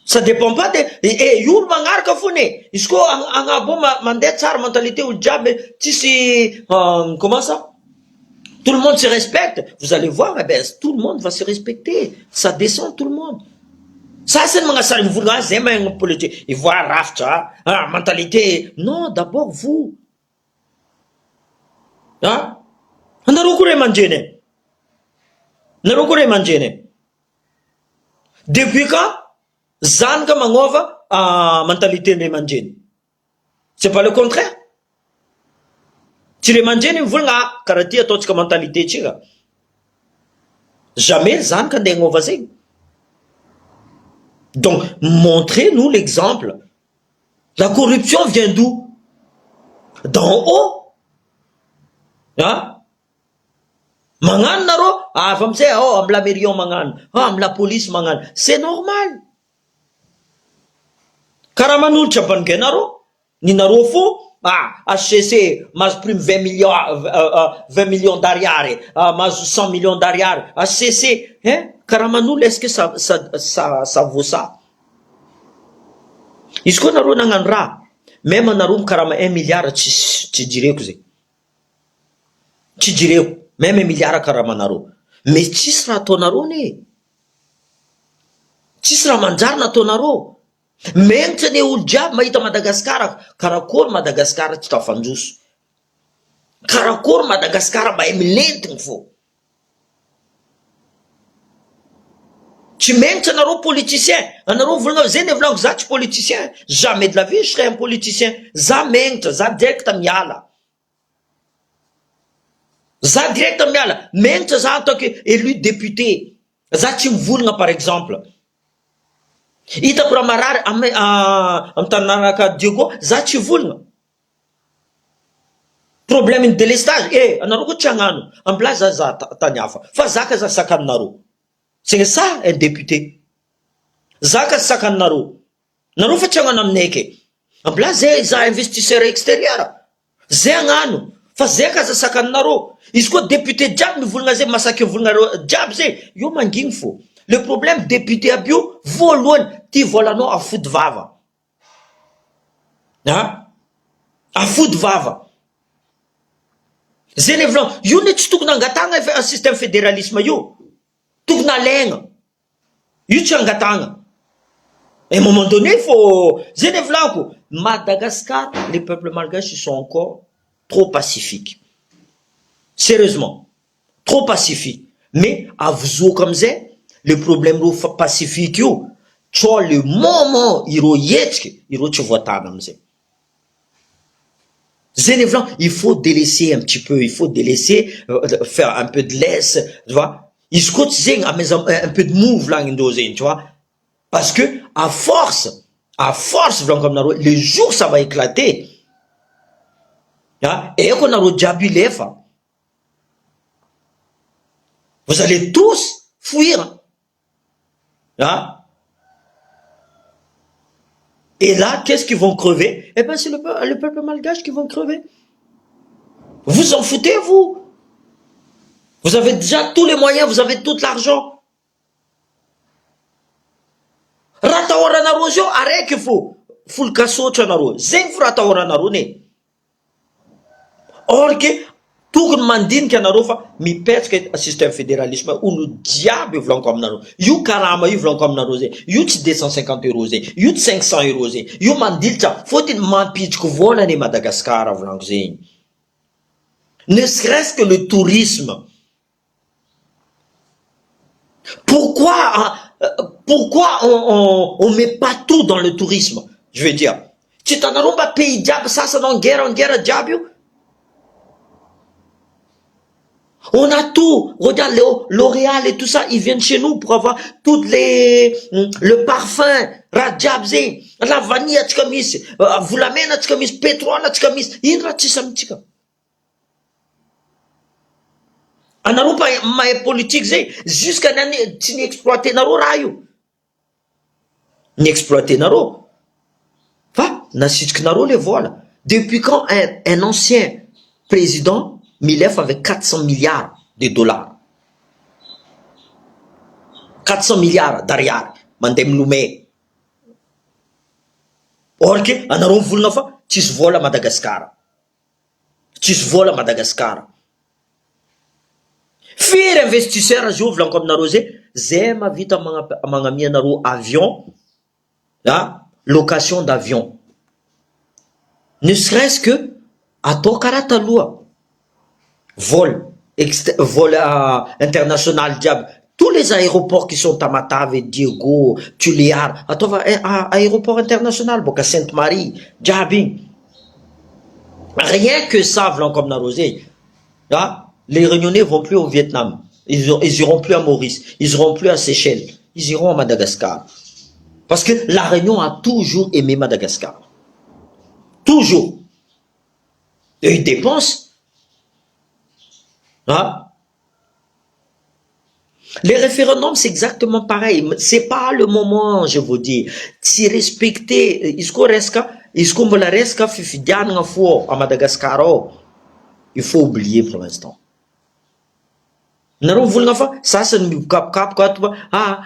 Ça dépend pas de... Et youl mangar ka fune. Isko ang abo mandet sar mentalité ou diable, tu sais, comment ça? Tout le monde se respecte. Vous allez voir, eh ben, tout le monde va se respecter. Ça descend tout le monde. Ça, c'est le mangasar, vous voulez, c'est un politique. Ils voient rafta, mentalité. Non, d'abord, vous. Hein? On a recouru manjene. On a recouru manjene. Depuis quand? Zan ka mangova mentalité de manjene. C'est pas le contraire. Tu les manjene, vous voulez, karati à toute mentalité, chiga. Jamais zan ka dengova zing. Donc, montrez-nous l'exemple. La corruption vient d'où? D'en haut. Hein? Mangan naro, fam se, am la merion mangan, am la police mangan. C'est normal. Karamanul chapan ke naro, ni naro fo, HCC, mas prime 20 millions d'ariare, mas 100 millions d'ariare, HCC, hein? Karamanul, est-ce que ça vaut ça? Est-ce qu'on a un ra? Même on a un karama 1 milliard, tu dirais que c'est. Tu dirais, même 1 milliard karamanaro. Mais tu seras tonaro ne? Tu seras manjar na tonaro. Même tu n'es où le diable, maïta Madagascar, karakor Madagascar, tu t'en fandous. Karakor Madagascar, bah, il faut. Tu mènes un politicien, un politicien. Jamais de la vie, je serais un politicien. Jamais, ça direct à miala. Ça direct à miala. Même ça en tant qu'élu député. Ça tu me par exemple. Il t'a pour amarar, amtanaraka Diogo, ça tu voulnes. Problème de délestage. On a beaucoup de changano. En place, ça tanyafa. Fazaka, ça sakanaro. C'est ça, un député. Zaka sakan naro. Naro facciamo nam neke. En place, za investisseur extérieur. Zengano. Fa zeka za sakan naro. Isko député jab mi vulngaze masake vulngaro jab ze. Yo mangingfo. Le problème député abio volon ti volano a foot vava. afody vava zay le volan io ne tsy tokony angatagna système fédéralisme io tokony alaigna io tsy angatagna et à un moment donné faut zay le volako Madagascar les peuples malgaches ils sont encore trop pacifiques sérieusement trop pacifiques mais avzo comme ça le problème pacifique io tsao le moment ireo hetsika ireo tsy voatana amizay zay le volan il faut délaisser un petit peu il faut délaisser faire un peu de laisse tu vois izy koa tsy zegny un peu de move volagnin-dreo zegny tu vois parce que à force volaniko aminareo les jours ça va éclater eko anareo jiaby ilefa vous allez tous fuir et là, qu'est-ce qu'ils vont crever? Eh bien, c'est le peuple malgache qui vont crever. Vous en foutez, vous? Vous avez déjà tous les moyens, vous avez tout l'argent. Ratahora naro zio, araiky fo. Full kasotra naro. Zegny fo ratahora naro ne. Or que tokony mandinika anareo fa mipetraka système fédéralisme olo jiaby volaniko aminareo io karama io volaniko aminareo zay io tsy 250 € zay io tsy 500 € zay io mandilitra fotiny mampitriky volana e Madagascar volaniko zegny ne serait-ce que le tourisme pourquoi on met pas tout dans le tourisme je veux dire tsy hitanareo mba pays jiaby sasany en guerre jiaby io. On a tout. Regarde L'Oréal et tout ça, ils viennent chez nous pour avoir toutes le parfum, Rajabze, la vanille, vous la menez, pétrole, il y a ma politique, jusqu'à l'année, tu n'exploites naro rayo. N'exploiter naro. N'assiste naro les voilà. Depuis quand un ancien président Milef avec 400 milliards de dollars. 400 milliards d'ariary. Mandem lume. Or que, anaron volna fa, tsisy vola Madagascar. Tsisy vola Madagascar. Firy investisseur zio volaniko aminareo zay mavita magnamia anareo avion, location d'avion. Ne serait-ce que atao karaha taloha. Vol international diable. Tous les aéroports qui sont à Matave, Diego, Tuléar, aéroport international, Boca Sainte-Marie, Djabi. Rien que ça, comme Narosé. Les Réunionnais vont plus au Vietnam. Ils iront plus à Maurice. Ils iront plus à Seychelles. Ils iront à Madagascar. Parce que la Réunion a toujours aimé Madagascar. Toujours. Et ils dépensent. Les référendums, c'est exactement pareil. C'est pas le moment, je vous dis. Si respecter, il faut oublier pour l'instant. Nareo volagna fa sasany mikapokapoka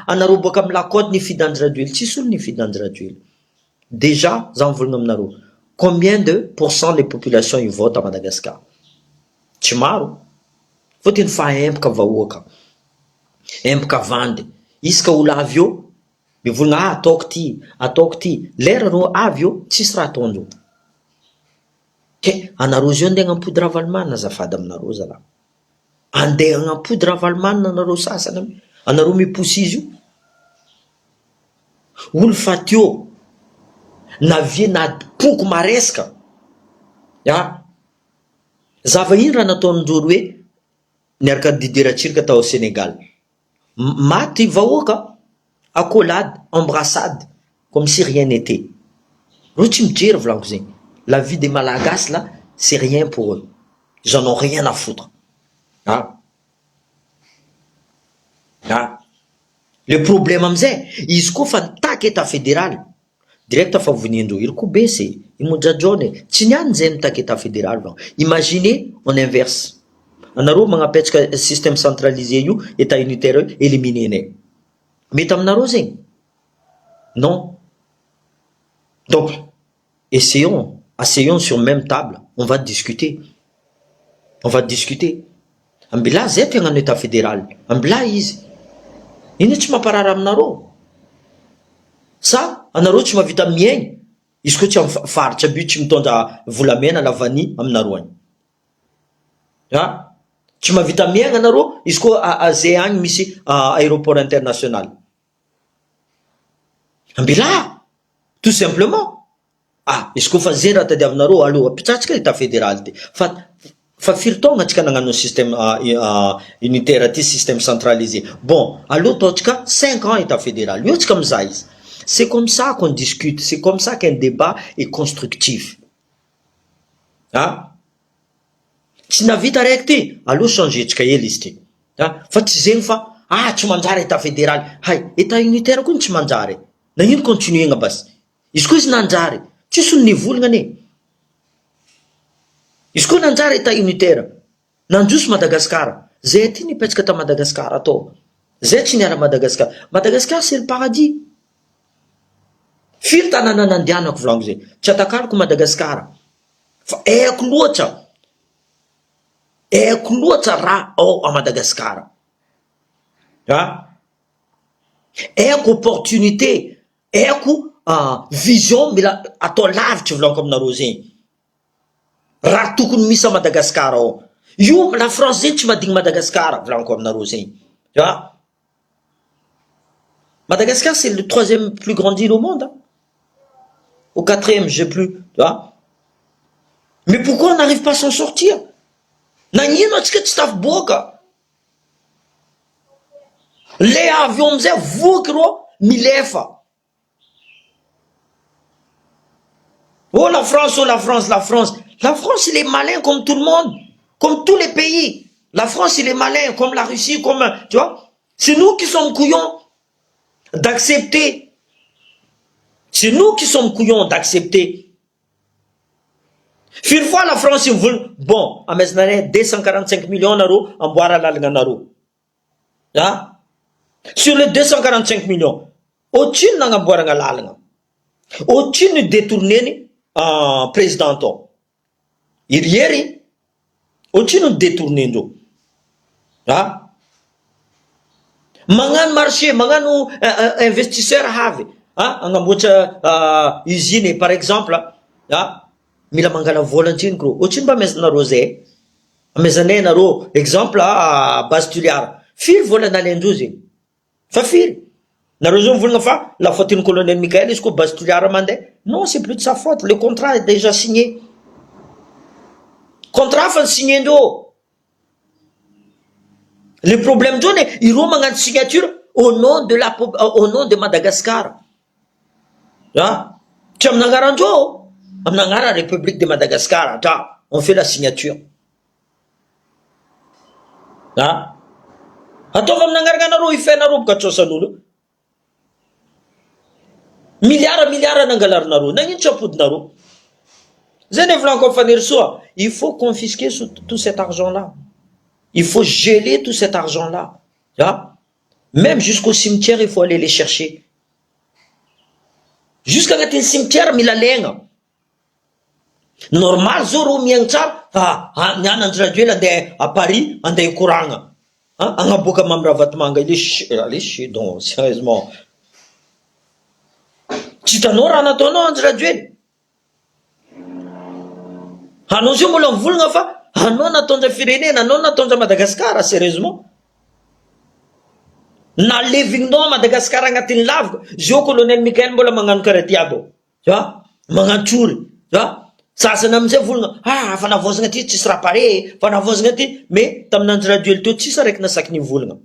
anareo boka amin'ny lakoty ny fidandraduely tsisy olo ny fidandraduely. Déjà, zan volagna aminareo. Combien de pourcents des populations ils votent à Madagascar? Tsy maro. Fotiny fa empaka vahoaka. Empaka vandy. Isaka olo avy eo, mivolagna ataoko ty. Lera ro avy eo, tsisy raha ataondreo. Ke anareo zio andeha agnapody ravalimana azafady aminareo zala. Andeha agnapody ravalimana anareo sasany. Anareo miposy izy io. Olo faty eo. Na vie na poko maresaka. Zava ino raha nataon'ndreo hoe niaraka didiratsirika tao au Sénégal. Maty vahoaka, accolade, embrassade, comme si rien n'était. Reo tsy mijery volaniko zegny. La vie des Malagasy là, c'est rien pour eux. Ils en ont rien à foutre. Le problème amizay, izy koa fa nitaky état fédéral, direct fa vonindreo iry koa bese, imodradraony, tsy niany zay nitaky état fédéral. Imaginez, on inverse. Anareo magnapetraka système centralisé io, état unitaire io, éliminer. Mety aminareo zegny? Non. Donc, asseyons sur même table, on va discuter. On va discuter. Ambila zay tegna état fédéral. Ambila izy. Ino tsy mamparara aminareo? Sa anareo tsy mahavita miaigna. Izy koa tsy amin'ny faritra aby tsy mitondra volamena lavany aminareo any. Tsy mahavita miaigna anareo izy koa zay agny misy aéroport international. Ambila tout simplement. Izy koa fa zay raha tadiavinareo aloha apitsatsika état fédéral ty. Fa firy taona antsika nagnano système unitaire ty, système centralisé. Bon, aloha ataotsika 5 ans état fédéral. Io tsika mizaha izy. C'est comme ça qu'on discute, c'est comme ça qu'un débat est constructif. Tsy navita raiky ty, aloha changetsika hely izy ty. Fa tsy zegny fa tsy manjary état fédéral. Hay, état unitaire koa tsy manjary. Nagnino continuer bas. Izy koa izy nanjary, tsisy nivolagna ane. Izy koa nanjary état unitaire, nandroso Madagascar. Zay ty nipetraka ta Madagascar atao. Zay tsy niara Madagascar. Madagascar c'est le paradis. Firy tanàna nandianako volango zay. Tsy atakariko Madagascar. Fa haiko loatra. Haiko loatra raha ao à Madagascar. Haiko opportunité. Haiko vision mila atao lavitra volango aminareo zegny. Raha tokony misy à Madagascar ao. Io la France zegny tsy madigny Madagascar volango aminareo zegny. Madagascar c'est le 3e plus grande île au monde. Au 4e, je sais plus. Mais pourquoi on n'arrive pas à s'en sortir? Nagnino atsika tsy tafiboaka. Les avions amizay voky ro milefa. Oh la France, oh la France, la France. La France, il est malin comme tout le monde. Comme tous les pays. La France, il est malin comme la Russie, comme... Tu vois? C'est nous qui sommes couillons d'accepter. C'est nous qui sommes couillons d'accepter. Une fois la France, ils veulent... Bon, à mes années, 245 millions d'euros en boire à l'alganaro. Sur les 245 millions, au-dessus n'a pas boire à l'algan. Au-dessus de détourner président. Il y a au-dessus de détourner. Mangan marché, mangan investisseur have. Usine par exemple. Mila mangala volontiers gros. Au-dessus de mes narosé. Mes années naro. Exemple Bastuliar. Fil vola na l'endouzi. Fa fil. Narozon voulna fa. La faute du colonel Michael. Est-ce que Bastuliar mandé? Non, c'est plus de sa faute. Le contrat est déjà signé. Contrat fan signé d'eau. Le problème donné, il y a une signature au nom de Madagascar. Tu as la République de Madagascar. On fait la signature. Attends, il fait un milliard nangalar. Il faut confisquer tout cet argent-là. Il faut geler tout cet argent-là. Même jusqu'au cimetière, il faut aller les chercher. Jusqu'à un cimetière, il a normal, Zoro Miangchar, Nyan traduit à Paris, en des courants. En aboka mamravatmanga, il est chier, donc, sérieusement. Titanor Anatono, en traduit. Hanosio Moulin Vulnafa. Non natonja firenena, non natonja Madagascar, sérieusement. Na living no Madagascar agnatin'ny lavaka. Zio colonel Michael mbola magnano karatiabo. Tu vois? Magnantsuri. Tu vois? Sasana amizay volagna, fa navozagna ty tsisy raha pare, fa navozagna ty, mais tamin'andro radio teo tsisy araiky nasaky ny volagna.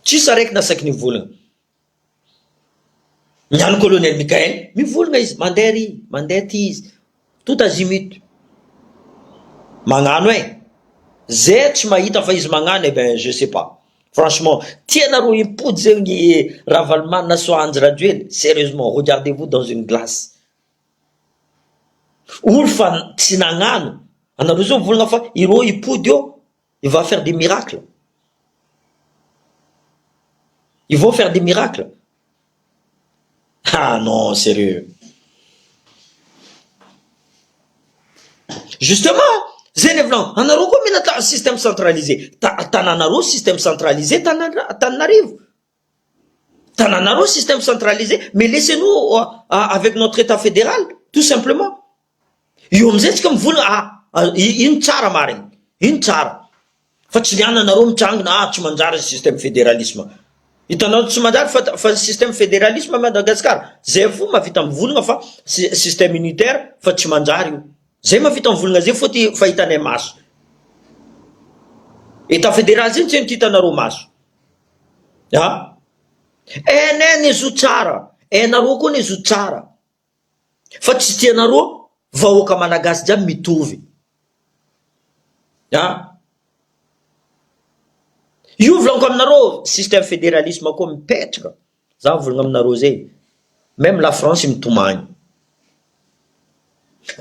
Tsisy araiky nasaky ny volagna. Niany colonel Michael, mivolagna izy, mandeha ty izy. Tout azimut. Magnano zay tsy mahita fa izy magnano, ben je sais pas. Franchement, tianaro impody zegny Ravalman Soanj Raduel. Sérieusement, regardez-vous dans une glace. Ulfa tsy nagnano. Anareo zao volagna fa iro impody io, il va faire des miracles. Ils vont faire des miracles. Ah non, sérieux. Justement, Zénévlan, on a recommandé un système centralisé. Tananaro, système centralisé, Tananarive. Tananaro, système centralisé, mais laissez-nous avec notre État fédéral, tout simplement. Yomzet comme vous, une tchara marin, une tchara. Fatchiliana narum chang na chumanjar système fédéralisme. Itanot chumanjar fa système fédéralisme à Madagascar. Zefou ma vitam voulnga fa système unitaire fa chumanjar yu. Zay ma vitam voulanga zay foti fa itane mas. État fédéral zin chen titanaro mas. Ya? Ne zuchara. Naro ko ne zuchara. Fa tianaro vahoaka malagasy jiaby mitovy. Ya? Io volanko aminareo système fédéralisme koa mipetraka. Za volagna aminareo zay. Même la France mitomagny.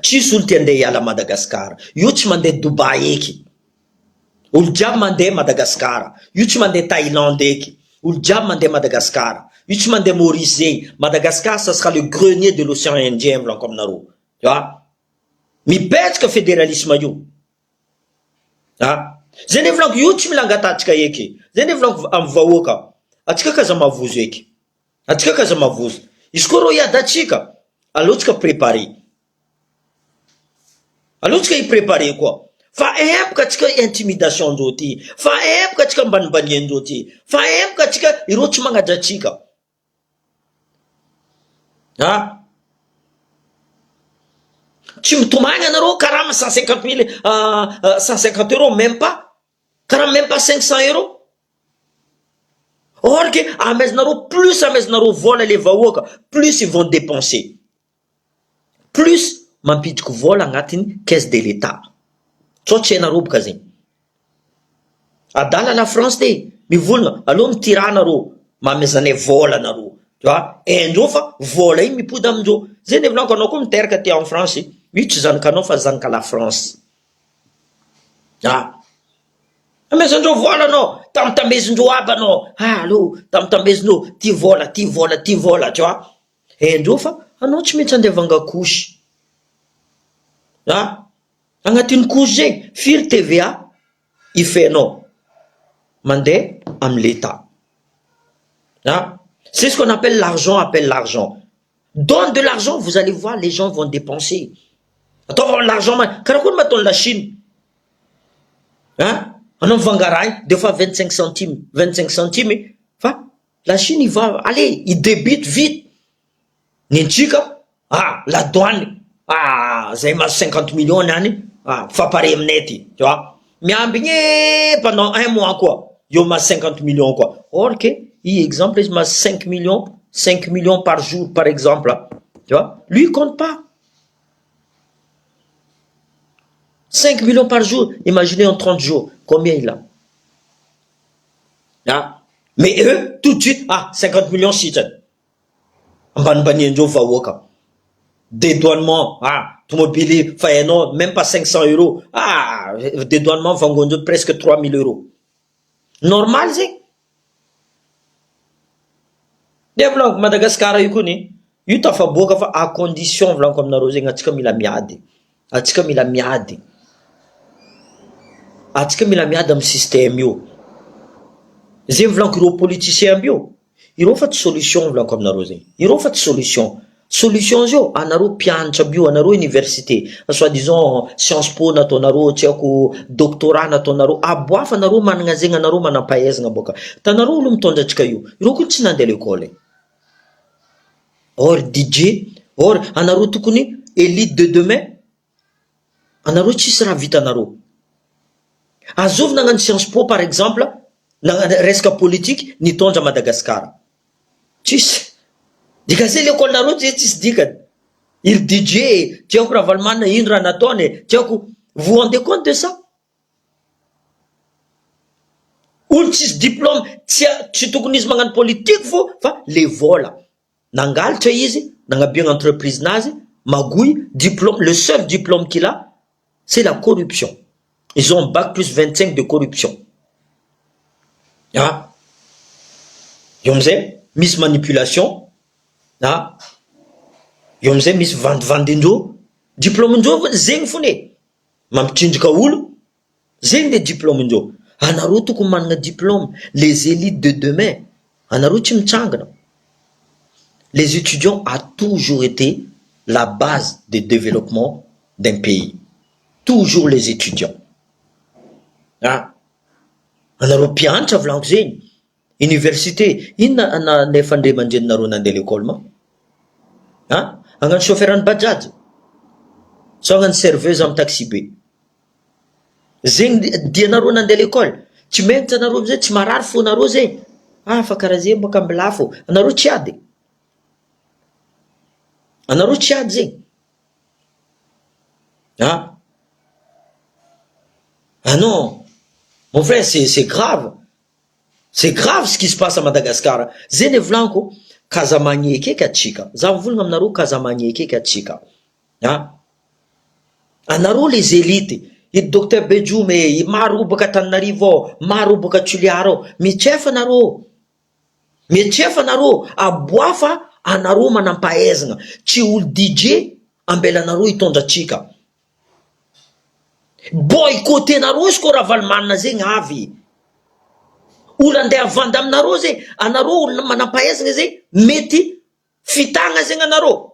Tsisy olo te handeha hiala Madagasikara. Io tsy mandeha Dubai eky. Olo jiaby mandeha Madagasikara. Io tsy mandeha Thaïlande eky. Olo jiaby mandeha Madagasikara. Io tsy mandeha Maurice zegny. Madagascar, ça sera le grenier de l'océan Indien volanko aminareo. Tu vois? Mipetraka fédéralisme io. Ah? Zay ne volanko io tsy mila angatatrika eky. Zay ne volanko amin'ny vahoaka. Atsika kaza mavozo eky. Atsika kaza mavozo. Izy koa rô iady atsika, alotsika préparer. Alotsika i-préparer koa. Fa empoka atsika intimidation ndreo ty. Fa empoka atsika mbanimbaniandreo ty. Fa empoka atsika ireo tsy magnaja atsika. Ah? Tsy mitomagny anareo karama 150 000, 150 euros, même pas. Karama même pas 500 euros. Or que amaizinareo, plus amaizinareo vola le vahoaka, plus ils vont dépenser. Plus mampidiko vola agnatiny caisse de l'État. Sao tsy hainareo boka zegny. Adala la France te, mivolagna, aloha mitiranareo, mamezanay vola anareo. Tu vois? Indreo fa vola igny mipody amindreo. Zay ne volanko anao koa miteraka ty en France. Io tsy zanakanao fa zanaka la France. Ah. Amezandreo vola anao, tamtamezindreo aby anao. Allô, tamtamezindreo, ty vola, ty vola, ty vola, tu vois? Indreo fa anao tsy maintsy andeha vangakosy. Ah? Agnatiny kosy zegny, firy TVA ifenao mandeha amin'ny l'État. Ah? C'est ce qu'on appelle l'argent, appelle l'argent. Donne de l'argent, vous allez voir, les gens vont dépenser. Attends, l'argent, karakoun maton la Chine. Hein? On en vangaraille, des fois 25 centimes. 25 centimes, enfin, la Chine, il va, allez, il débite vite. Ninchika, la douane, ça m'a 50 millions, nani, fa pareil, mneti, tu vois. Mais pendant un mois, quoi, il m'a 50 millions, quoi. Or, que, exemple, il m'a 5 millions par jour, par exemple. Tu vois? Lui, il compte pas. 5 millions par jour. Imaginez en 30 jours. Combien il a? Ah. Mais eux, tout de suite, 50 millions, si tu dédouanement, automobile, même pas 500 euros. Dédouanement, presque 3000 euros. Normal, c'est? Développe Madagascar yukuni. Yuta fa boka fa à condition vlan comme narosé ngatika mila miadi. Atika mila miadi. Atika mila miadi am système yo. Zé vlan kiro politicien bio. Iro fa solution vlan comme narosé. Iro fa solution. Solution yo anaro piancha bio anaro université. Soit disons Sciences Po na tonaro tiako doctorat na tonaro aboafa naro managna zegna naro manampaezagna boka. Tanaro olo mitondra atsika io. Iro ko tsy nandeha l'école. Or DJ, or anaro tokony élite de demain. Anaro tsisy raha vitanaro. Azovy nagnano Sciences Po par exemple, resaka politique nitondra Madagascar. Tsisy. Dika zay l'école naro tsisy dikany. Il DJ, tiako raha valomana ino raha nataony, tiako, vous rendez compte de ça? Olo tsisy diplôme, tsy tokony izy magnano politique fo, fa le vola. Nangalitra izy, nangabia entreprise nazy, magouille, diplôme, le seul diplôme qu'il a, c'est la corruption. Ils ont bac plus 25 de corruption. Ah. Yomze, miss manipulation. Ah. Yomze, miss vendendo. Diplôme ndo, zeng fune. mampitrinjika olo, zegny le diplôme indreo. Anareo tokony manana diplôme, les élites de demain. Anareo tsy mitsangana. Les étudiants a toujours été la base du développement d'un pays. Toujours les étudiants. Ah. Anareo mpianatra volaniko zegny. Université, inona nefa andre mandrenonareo nandeha l'école ma? Ah? Hagnano chauffeur ny bajaj. So hagnano serveuse amin'ny taxi be. Zegny dianareo nandeha l'école. Tsy mentsy anareo amizay tsy marary fonareo zegny. Ah, fa karaha zegny baka ambilafo. Anareo tsy ady. Anareo tsy ady zegny. Ah? Ah non. Mon frère, c'est grave. C'est grave ce qui se passe à Madagascar. Zegny volaniko, kazamagny ekeka atsika. Za mivolagna aminareo kazamagny ekeka atsika. Ah? Anareo les élites. I docteur Bedjoume, maro baka Tananarivo, maro baka Toliara. Mietsefa nareo. Mietsefa nareo. Aboafa anareo manampahaizana. Tsy olo DJ ambela nareo hitondra atsika. Boycotté nareo izy koa Ravalomanina zegny avy. Olo andeha avanda aminareo zegny, anareo olo manampahaizana zegny, mety fitagna zegny anareo.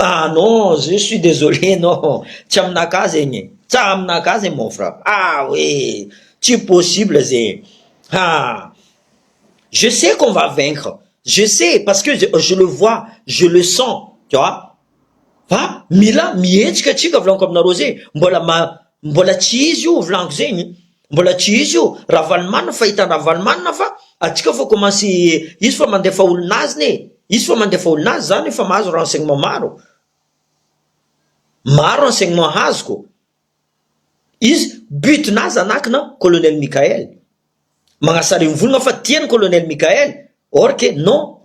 Ah non, je suis désolé, non. Tsy aminaka zegny. Tsy aminaka zegny mon frère. Ah oui, c'est possible zegny. Ah. Je sais qu'on va vaincre. Je sais, parce que je le vois, je le sens, tu vois. Ah, mila mietsika atsika volaniko aminareo zegny. Mbola tsy izy io volaniko zegny. Mbola tsy izy io. Ravalomanina fa hitana Ravalomanina fa atsika fa commencer izy fa mandefa olonazy ne. Izy fa mandefa olonazy zany fa mahazo renseignement maro. Maro renseignement azoko. Izy butnazy anakina colonel Mikael. Magnasary mivolagna fa tiany colonel Mikael. Or que non.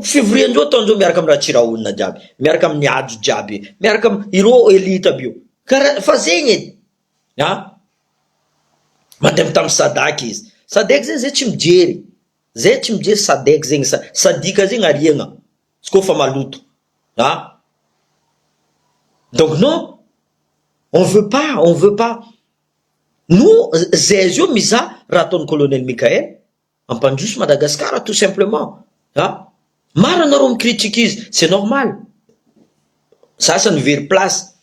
Février andreo ataondreo miaraka amin'ny raha tsy raha olona jiaby. Miaraka amin'ny ado jiaby. Miaraka ireo elite aby io. Karaha fa zegny edy. Ah? Mandeha tamin'ny Sadak izy. Sadak zegny zay tsy mijery. Zay tsy mijery Sadak zegny. Sadika zegny ariagna. Izy koa fa maloto. Ah? Donc non. On veut pas. On veut pas. Nous, zay io mizaha raha ataon'ny colonel Mikael. Ampandroso Madagascar tout simplement. Ah? Maro anareo mikritika izy. C'est normal. Sasany very place.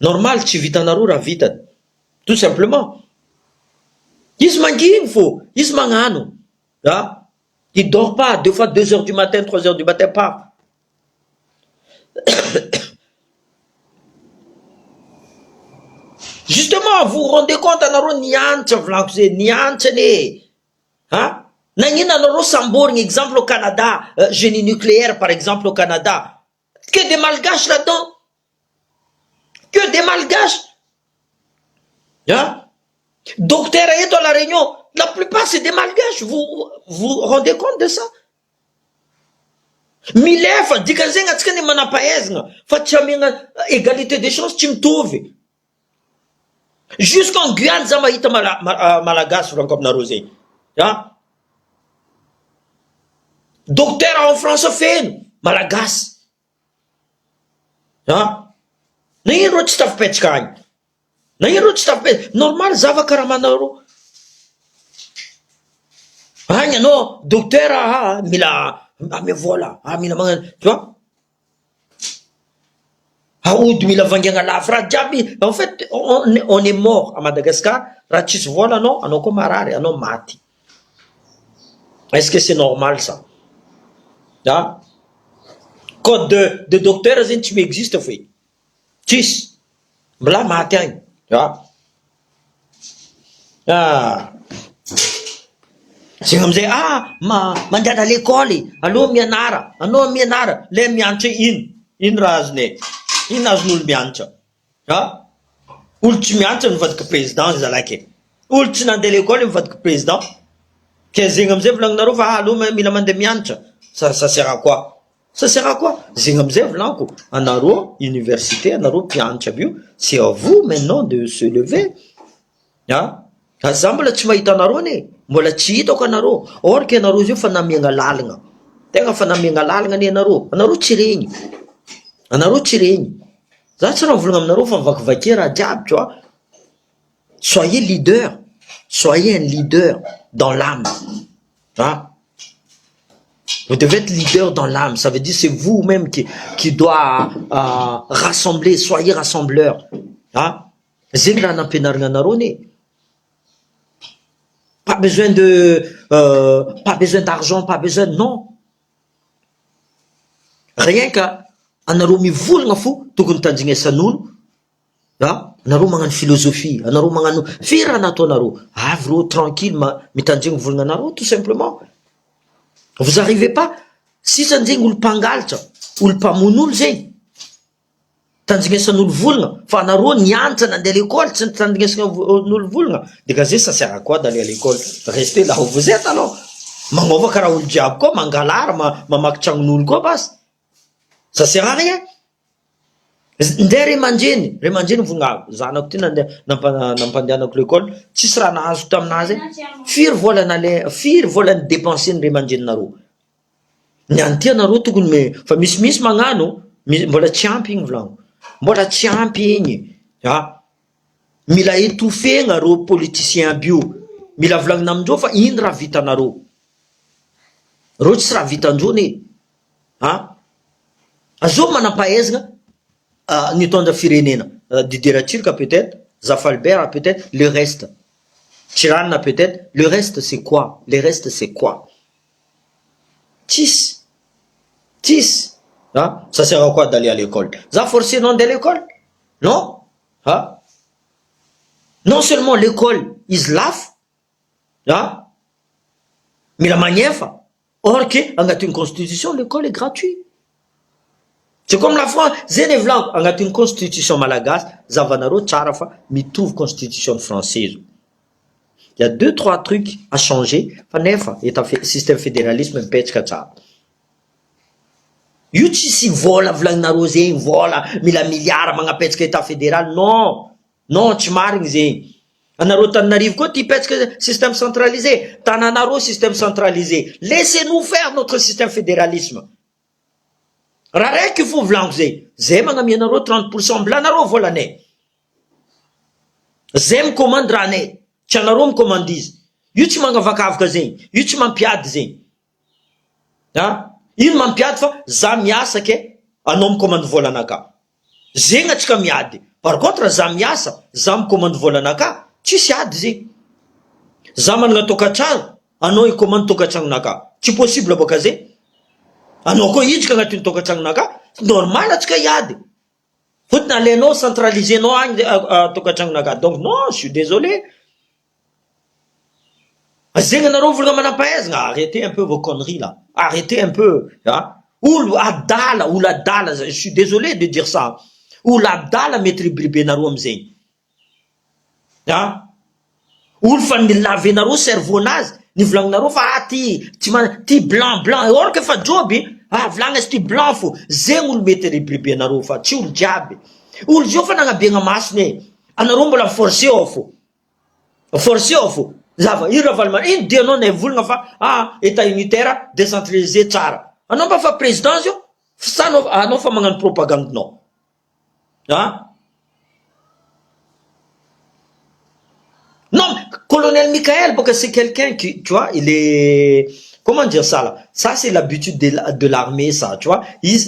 Normal tsy vitanareo raha vitany. Tout simplement. Izy manginy fô. Izy magnano. Ah? Il dort pas. Des fois 2 heures du matin, 3 heures du matin, pas. Justement, vous vous rendez compte anareo nianatra volaniko zay. Nianatra ne. Hein? Nagnina anareo samborigny exemple au Canada. Génie nucléaire par exemple au Canada. Que des malgaches là-dedans. Que des malgaches. Hein? Docteur eto à la Réunion. La plupart c'est des malgaches. Vous vous rendez compte de ça? Milefa. Dika zegny atsika ny manampahaizana. Fa tsy amiagna égalité des chances tsy mitovy. Jusqu'en Guyane, za mahita malagasy volaniko aminareo zegny. Hein? Docteur en France feno, malagasy. Hein? Nagnino rô tsy tafapetsika agny? Nagnino rô tsy tafapetsika? Normal zava karaha manareo. Agny anao, docteur mila mivola, mila magnano, tu vois? Aody mila vangana lafo raha jiaby. En fait, on est mort à Madagascar. Raha tsisy vola anao koa marary, anao maty. Est-ce que c'est normal ça? Ah? Code de docteur zegny tsy existe foi. Tsisy. Mbola maty agny. Ah. Ah. Zegny amizay mandeha à l'école. Allo mianara. Anao mianara. Le mianatra ino raha azonay? Ino azon'olo mianatra? Ah? Olo tsy mianatra mivadika président zalaky. Olo tsy nandeha l'école mivadika président. Que zegny amizay volagninareo fa allo mila mandeha mianatra. Ça sert à quoi? Ça sert à quoi? Zegny amizay volaniko. Anareo université, anareo mpianatra bio. C'est à vous maintenant de se lever. Ah? Za mbola tsy mahita anareo ne. Mbola tsy hitako anareo. Or que anareo zio fa namiagna lalagna. Tegna fa namiagna lalagna ne anareo. Anareo tsy regny. Anareo tsy regny. Za tsy raha volagna aminareo fa vakivaky raha jiaby, tu vois. Soyez leader. Soyez un leader dans l'âme. Hein? Vous devez être leader dans l'âme. Ça veut dire c'est vous-même qui doit rassembler. Soyez rassembleur. Hein? Pas besoin pas besoin d'argent, pas besoin, non. Rien qu'à anareo mivolagna fo tokony tandrignesan'olo. Anareo magnano philosophie, anareo magnano firy raha nataonareo. Avy reo tranquille mitandregny volagnanareo tout simplement. Vous arrivez pas, sisa zegny olo mpangalatra, olo mpamono olo zegny. Tandrignesan'olo volagna, fa anareo nianatra nandeha à l'école, tsy tandrignesan'olo volagna. Dégagez, ça sert à quoi d'aller à l'école? Restez là où vous êtes alors. Magnova karaha olo jiaby koa, mangalara, mamaky tragnon'olo koa basy. Ça sert à rien. Ndeha ray aman-dreny volagna, zanako ty nampandehanako l'école, tsisy raha nahazo taminazy. Firy vola nidépenseny ray aman-dreninareo. Niany ty anareo tokony fa misy magnano, mbola tsy ampy igny volagno. Mbola tsy ampy igny. Mila étouffegna reo politicien aby io. Mila volagnina amindreo fa ino raha vitanareo. Reo tsy raha vitandreo ne. Azao manampahaizana nitondra firenena. Didier Ratsirika peut-être, Zafalbert peut-être, le reste. Tirana peut-être, le reste c'est quoi? Le reste c'est quoi? Tis. Ça sert à quoi d'aller à l'école? Ça forcé non d'aller à l'école? Non. Non seulement l'école, ils se lavent, mais la manière, or que, en une constitution, l'école est gratuite. C'est comme la France, Zénévlan, on a une constitution malagasy, Zavanaro, Tcharafa, mais trouve constitution française. Il y a 2-3 trucs à changer. Fanefa, et un système fédéralisme, Petchkacha. Yuchi si vola, Vlanaro, vola, mila milliards, manga Petchka état fédéral. Non, tu marines, Zé. Anaro n'arrive quoi, tu Petchka système centralisé. Tananaro, système centralisé. Laissez-nous faire notre système fédéralisme. Raha qu'il faut vlanguer. Zay magnamianareo 30% blanareo volane. Zay micommande rane. Tianareo micommande izy. Io tsy magnavakavaka zegny. Io tsy mampiady zegny. Ino mampiady fa za miasa ke anao micommande volanaka. Zegny atsika miady. Par contre za miasa, za micommande volanaka, tsisy ady zegny. Za manana tokatrano, anao icommande tokatranonaka. Tsy possible boka zegny. Anao koa hiditra agnatin'ny tokantranonaka, normal atsika iady. Fotony alainao centralisenao agny tokantranonaka. Donc non, je suis désolé. Zegny anareo volagna manam-pahaizana. Arrêtez un peu vos conneries là. Arrêtez un peu. Olo adala, je suis désolé de dire ça. Olo adala mety ribiribenareo amizegny. Olo fa nilavenareo cerveau-nazy, nivolagnareo fa ty blanc, or que fa joby, volagna ty blanc fo, zegny olo mety ribiribenareo fa tsy olo jiaby. Olo zio fa nagnabiagna masony. Anareo mbola forcé ao fo. Zava, ino raha valima, ino dia anao volagna fa état unitaire décentralisé tsara. Anao mba fa président zio, sa anao fa magnano propagandinao. Non, colonel Michael, parce que c'est quelqu'un qui, tu vois, il est, comment dire ça là? Ça c'est l'habitude de l'armée, ça, tu vois.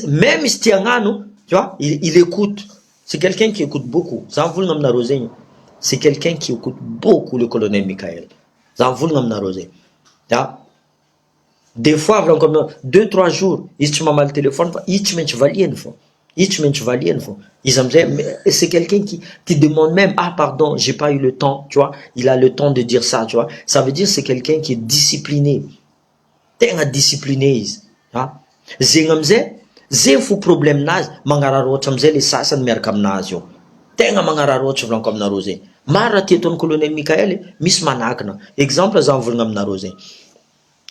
Même Stiangano, tu vois, il écoute. C'est quelqu'un qui écoute beaucoup. C'est quelqu'un qui écoute beaucoup le colonel Michael. Des fois, comme 2-3 jours, il se mal le téléphone, il se valien. C'est quelqu'un qui demande même, pardon, j'ai pas eu le temps, tu vois. Il a le temps de dire ça, tu vois. Ça veut dire c'est quelqu'un qui est discipliné. T'es discipliné. Zé fou problème naz, mangararoch amzé les sassan merkam nazio. Tenga mangararoch vlan comme narosé. Mara tieton colonel Michael, Miss Manakna. Exemple, zan volna narosé.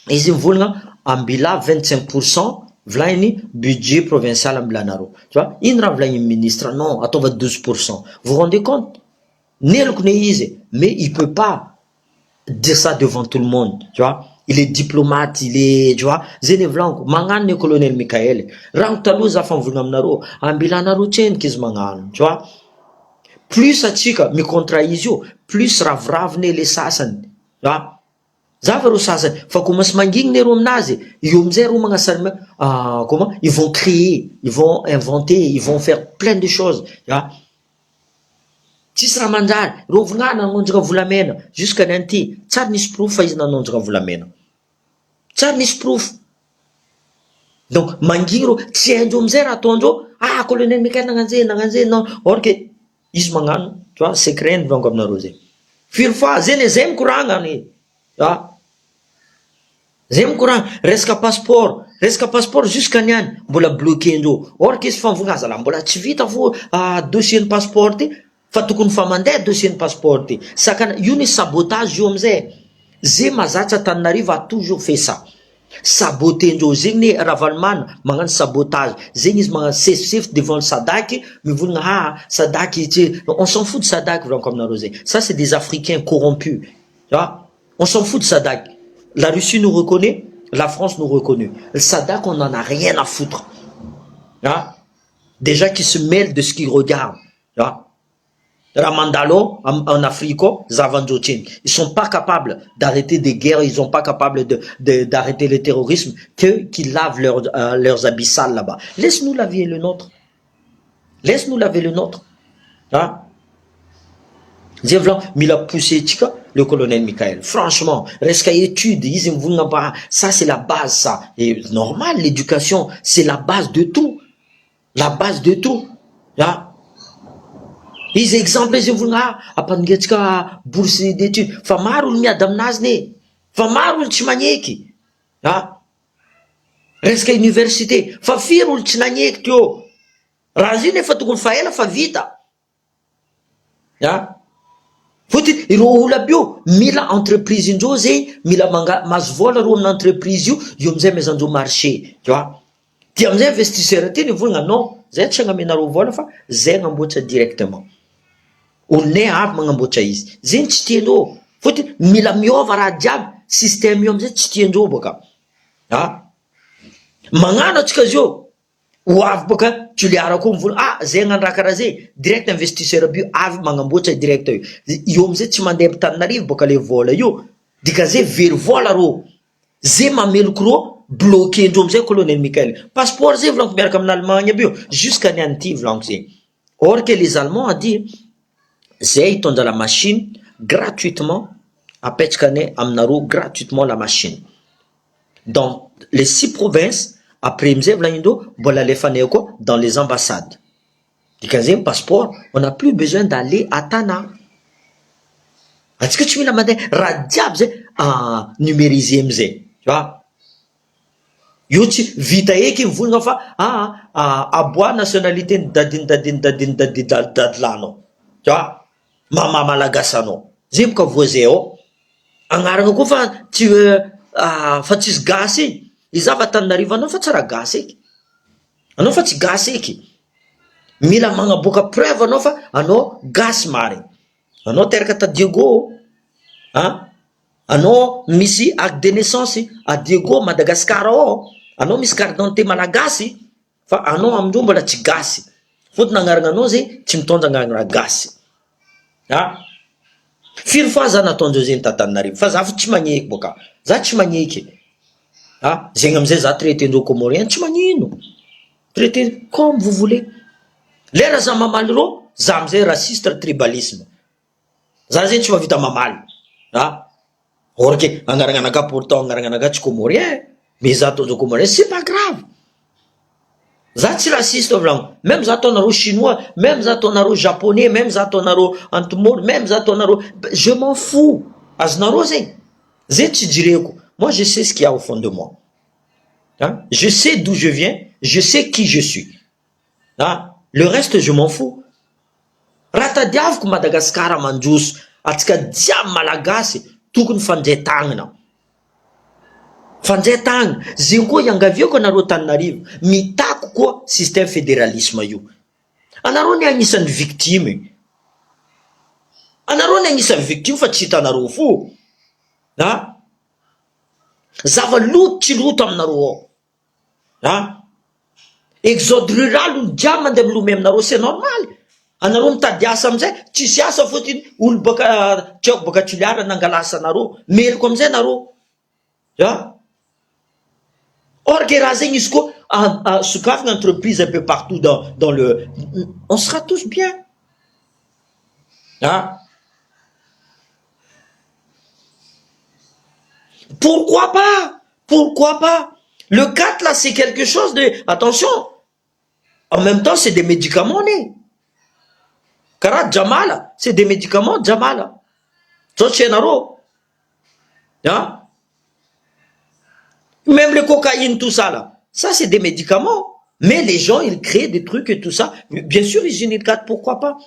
Ils volna ambila 25%. Vlaini budget provincial amblanaro. Tu vois, inra vlaini ministre, non, à 12%. Vous vous rendez compte? Mais il peut pas dire ça devant tout le monde. Tu vois, il est diplomate, il est, tu vois, Zenevlanko, Mangan, le colonel Michael, Rangtalouza Fanvunamnaro, Ambilanaro Chen Kizmangan, tu vois. Plus atsika mikontra izy io, plus raviraviny le sasany, tu Zava ro sasany, fa komasy mangigny ro aminazy, io amizay ro magnasary comment, ils vont créer, ils vont inventer, ils vont faire plein de choses, tu vois. Tsisy raha manjary, ro vognana nanonjaka volamena, jusqu'à nanty, tsary nisy proof fa izy nanonjaka volamena. Tsary nisy proof. Donc mangigny ro, tsy haindreo amizay raha ataondreo, colonel Michael nagnanjay, non, or que izy magnano, tu vois, secret vango aminareo zay. Firy fois, zay mikoragna any, zay mikoragna, resaka passeport jusqu'à niany, mbola bloqué ndreo. Or que izy fanvonaza la mbola tsy vita fo dossier ny passeport ty, fa tokony fa mandeha dossier ny passeport ty. Sakana, io ny sabotage io amizay. Zay mazatra Antananarivo a toujours fait ça. Saboter ndreo zegny ne Ravalomanana magnano sabotage, zegny izy magnano sefosefo devant le Sadak, mivolagna Sadak, on s'en fout de Sadak vlanko aminareo zay. Ça c'est des Africains corrompus, tu vois. On s'en fout de Sadak. La Russie nous reconnaît, la France nous reconnaît. Le Sadak, on n'en a rien à foutre, déjà qui se mêlent de ce qu'ils regardent, tu vois. Ramandalo en Afrique, Zavandjotine, ils sont pas capables d'arrêter des guerres, ils sont pas capables d'arrêter le terrorisme, qu'ils lavent leurs habits sales là-bas. Laisse-nous laver le nôtre. Laisse-nous laver le nôtre. Mila poussé le colonel Michael. Franchement, reste étude, ça c'est la base, ça. Et normal, l'éducation, c'est la base de tout. La base de tout. Izy exemple izy volagna apaningetsika bourse d'études, fa maro olo miady aminazy ne, fa maro olo tsy magneky, resaka université, fa firy olo tsy nagneky teo, raha zy nefa tokony fa ela fa vita, fotony ireo olo aby io mila entreprise indreo zay, mila mahazo vola ro amin'ny entreprise io amizay maizandreo marché, tu vois. Ty amizay investisseur ty nivolagna non, zay tsy agnamenareo vola fa zay agnamboatra directement. Olonay avy magnamboatra izy, zegny tsy tiandreo, fotony mila miova raha jiaby, système io amizay tsy tiandreo boka, magnano atsika zio, ho avy boka Toliara koa mivola, zay agnano raha karaha zay, direct investisseur bio avy magnamboatra direct io amizay tsy mandeha Antananarivo boka le vola io, dikazay very vola ro, zay mameloko ro, bloqué ndreo amizay colonel Michael. Passeport zay volanko miaraka amin'ny Allemagne aby io, jusqu'à niany ty volanko zay. Or que les Allemands a dit, zay hitondra la machine gratuitement, apetrakany aminareo gratuitement la machine. Dans les 6 provinces, après mzay volagnin'indreo, mbola alefanay koa dans les ambassades. Dikan'zay passeport, on n'a plus besoin d'aller à Tana. Atsika tsy mila mandeha, raha jiaby zay numérisé amizay, tu vois. Io tsy vita eky mivolagna fa aboa nationalité dadilanao, tu vois. Mama malagasy anao, zay moka voazay ao agnarana koa fa tsisy gasy, izava Antananarivo anao fa tsara gasy eky, anao fa tsy gasy eky, mila magnaboaka preuve anao fa anao gasy marigny, anao teraka ta Diego, anao misy acte de naissance à Diego Madagascar ao, anao misy carte d'identité malagasy, fa anao amindreo mbola tsy gasy, fotony agnarana anao zay tsy mitondra agnarana gasy. Firy fois za nataondreo zay Antananarivo, fa za tsy magneky boka, za tsy magneky, zegny amizay za traité ndreo comorien tsy magnino, traité comme vous voulez. Lera za mamaly ro, za amizay raciste tribalisme, za zay tsy mavita mamaly, or que agnarana anaka pourtant agnarana anaka tsy comorien, mais za ataondreo comorien c'est pas grave. Za tsy raciste volagno, même za ataonareo chinois, même za ataonareo japonais, même za ataonareo antomoro, même za ataonareo, je m'en fous. Azonareo zegny, zay tsy jireko. Moi je sais ce qu'il y a au fond de moi, je sais d'où je viens, je sais qui je suis, le reste je m'en fous. Raha tadiaviko Madagascar mandroso, atsika jiaby malagasy tokony fandray-tagnana, fanjaitagna, zegny koa iangaviako anareo Antananarivo, mitako koa système fédéralisme io. Anareo ny agnisan'ny victime, anareo ny agnisan'ny victime fa tsy hitanareo fo, Zava-loto aminareo ao. Exode rural olo jiaby mandeha milomay aminareo, c'est normal. Anareo mitady asa amizay, tsisy asa fotiny olo baka tiako baka Toliara nangala asa anareo, meloko amizay anareo. Or que raha zegny izy koa sokafina entreprise un peu partout dans le, on sera tous bien. Pourquoi pas? Pourquoi pas? Le 4 là, c'est quelque chose de... Attention, en même temps, c'est des médicaments nés. Kara Jamala, c'est des médicaments Jamala. Même le cocaïne, tout ça là, ça c'est des médicaments. Mais les gens, ils créent des trucs et tout ça. Bien sûr, ils unissent 4, pourquoi pas?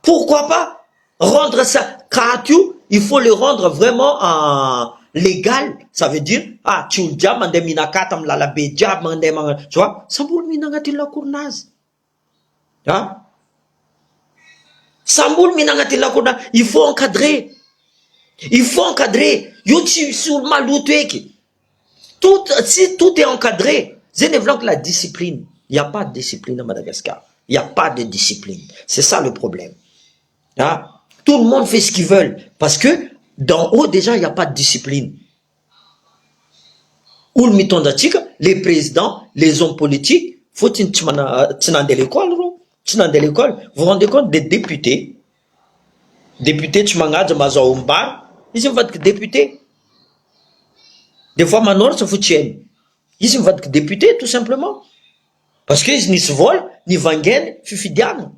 Pourquoi pas rendre ça gratuit? Il faut le rendre vraiment légal. Ça veut dire, tu le diable, mandem minakatam la bédia, mandem, tu vois, ça boule minangatil la cournaz. Ça boule minangatil la cournaz. Il faut encadrer. Il faut encadrer. Youtube sur le maloutueki. Si tout est encadré, c'est que la discipline. Il n'y a pas de discipline à Madagascar. Il n'y a pas de discipline. C'est ça le problème. Tout le monde fait ce qu'ils veulent. Parce que d'en haut, déjà, il n'y a pas de discipline. Ou le mitondatique, les présidents, les hommes politiques, faut-il de l'école, vous vous rendez compte des députés? Députés, tu m'engages, ils sont députés. Des fois, Manor se foutiennent. Ils sont députés, tout simplement. Parce qu'ils ni se volent, ni vanguen, fifidiane.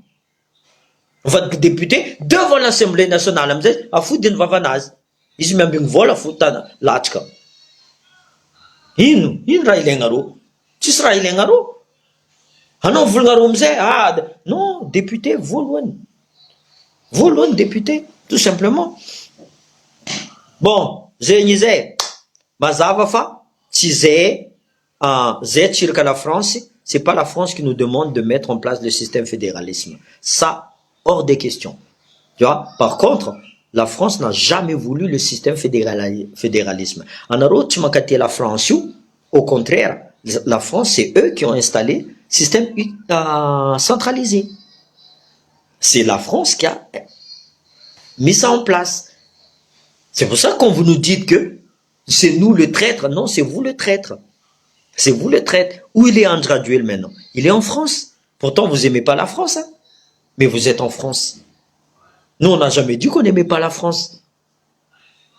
Votre député devant l'Assemblée nationale, à foutre d'une vavanaz. Ils sont même bien vol à foutre l'achka. In railengaro. Tu seras railengaro. Ah non, vulgaro non, député, volon. Volon, député, tout simplement. Bon, j'ai une idée. Mazavafa, Tizé, Zé, la France, c'est pas la France qui nous demande de mettre en place le système fédéralisme. Ça, hors des questions. Tu vois? Par contre, la France n'a jamais voulu le système fédéralisme. En Europe, tu m'as capté la France, au contraire, la France, c'est eux qui ont installé le système centralisé. C'est la France qui a mis ça en place. C'est pour ça qu'on vous nous dites que c'est nous le traître. Non, c'est vous le traître. C'est vous le traître. Où il est André Duel maintenant? Il est en France. Pourtant, vous n'aimez pas la France. Hein? Mais vous êtes en France. Nous, on n'a jamais dit qu'on n'aimait pas la France.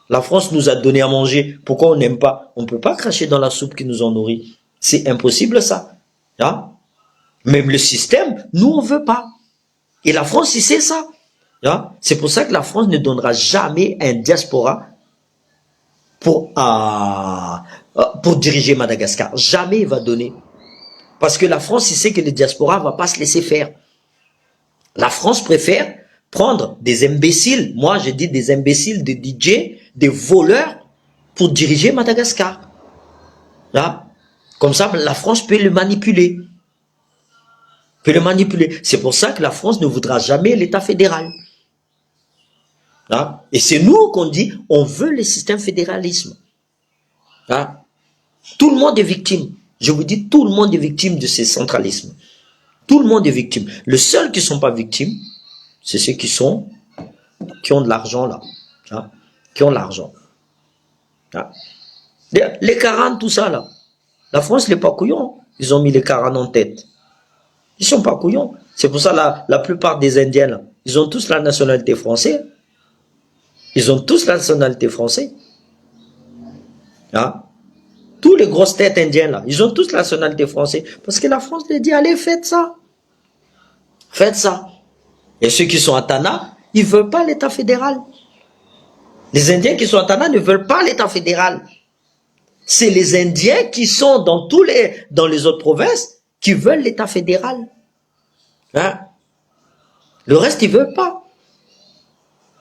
La France nous a donné à manger. Pourquoi on n'aime pas? On ne peut pas cracher dans la soupe qui nous en nourrit. C'est impossible ça. Même le système, nous, on ne veut pas. Et la France, il sait ça. C'est pour ça que la France ne donnera jamais un diaspora pour diriger Madagascar. Jamais il va donner. Parce que la France, il sait que le diaspora ne va pas se laisser faire. La France préfère prendre des imbéciles, moi je dis des imbéciles, des DJ, des voleurs, pour diriger Madagascar. Comme ça, la France peut le manipuler. C'est pour ça que la France ne voudra jamais l'État fédéral. Et c'est nous qu'on dit, on veut le système fédéralisme. Tout le monde est victime. Je vous dis, tout le monde est victime de ce centralisme. Tout le monde est victime. Le seul qui ne sont pas victimes, c'est ceux qui ont de l'argent là. Qui ont l'argent. Les 40, tout ça là. La France, les pas couillons. Ils ont mis les 40 en tête. Ils ne sont pas couillons. C'est pour ça la plupart des Indiens là, ils ont tous la nationalité française. Ils ont tous la nationalité française. Tous les grosses têtes indiennes là, ils ont tous la nationalité française. Parce que la France leur dit, allez, faites ça. Faites ça. Et ceux qui sont à Tana, ils ne veulent pas l'État fédéral. Les Indiens qui sont à Tana ne veulent pas l'État fédéral. C'est les Indiens qui sont dans les autres provinces qui veulent l'État fédéral. Le reste, ils ne veulent pas.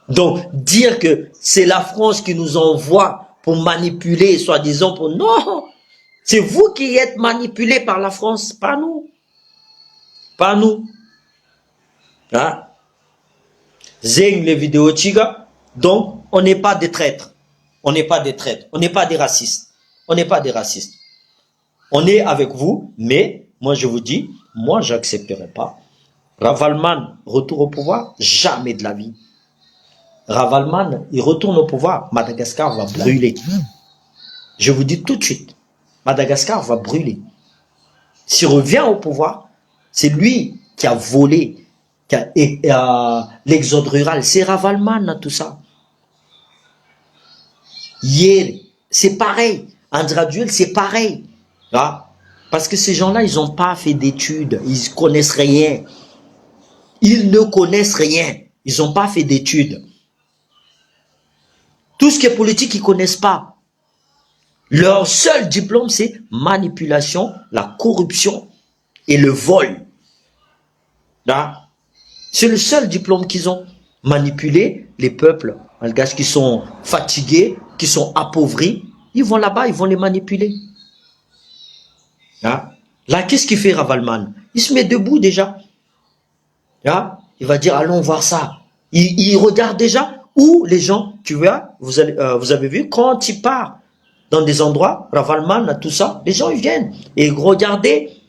Donc, dire que c'est la France qui nous envoie pour manipuler, soi-disant pour... Non, c'est vous qui êtes manipulés par la France, pas nous. Pas nous. Zeng les vidéos Chiga, donc on n'est pas des traîtres. On n'est pas des traîtres, on n'est pas des racistes. On n'est pas des racistes. On est avec vous, mais moi je vous dis, moi j'accepterai pas. Ravalman, retour au pouvoir, jamais de la vie. Ravalman, il retourne au pouvoir, Madagascar va brûler. Je vous dis tout de suite, Madagascar va brûler. S'il revient au pouvoir, c'est lui qui a volé l'exode rural. C'est Ravalman, tout ça. Hier, c'est pareil. Andraduel, c'est pareil. Ah, parce que ces gens-là, ils n'ont pas fait d'études. Ils connaissent rien. Ils ne connaissent rien. Ils n'ont pas fait d'études. Tout ce qui est politique, ils ne connaissent pas. Leur seul diplôme, c'est manipulation, la corruption et le vol. C'est le seul diplôme qu'ils ont. Manipuler les peuples malgaches qui sont fatigués, qui sont appauvris. Ils vont là-bas, ils vont les manipuler. Là, qu'est-ce qu'il fait Ravalman? Il se met debout déjà. Il va dire, allons voir ça. Il regarde déjà où les gens, tu vois, vous avez vu, quand il part dans des endroits, Ravalman, tout ça, les gens ils viennent. Et regardez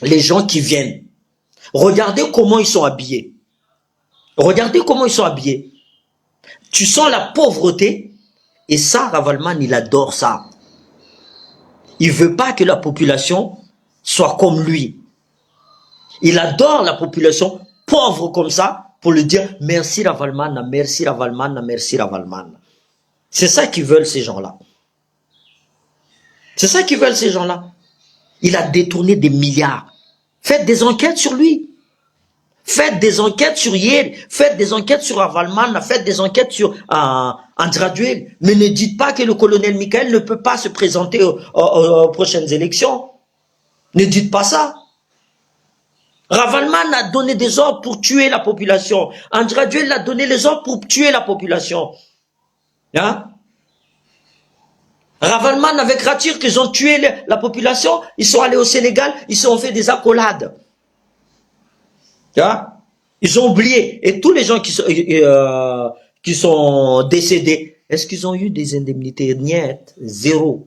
les gens qui viennent. Regardez comment ils sont habillés. Regardez comment ils sont habillés. Tu sens la pauvreté. Et ça, Ravalman, il adore ça. Il veut pas que la population soit comme lui. Il adore la population pauvre comme ça pour lui dire merci Ravalman, merci Ravalman, merci Ravalman. C'est ça qu'ils veulent ces gens-là. C'est ça qu'ils veulent ces gens-là. Il a détourné des milliards. Faites des enquêtes sur lui. Faites des enquêtes sur Yer. Faites des enquêtes sur Ravalman. Faites des enquêtes sur Andraduel. Mais ne dites pas que le colonel Michael ne peut pas se présenter aux prochaines élections. Ne dites pas ça. Ravalman a donné des ordres pour tuer la population. Andraduel a donné les ordres pour tuer la population. Ravalman avec Ratir, qu'ils ont tué la population, ils sont allés au Sénégal, ils se sont fait des accolades. Ils ont oublié. Et tous les gens qui sont décédés, est-ce qu'ils ont eu des indemnités? Niet, zéro.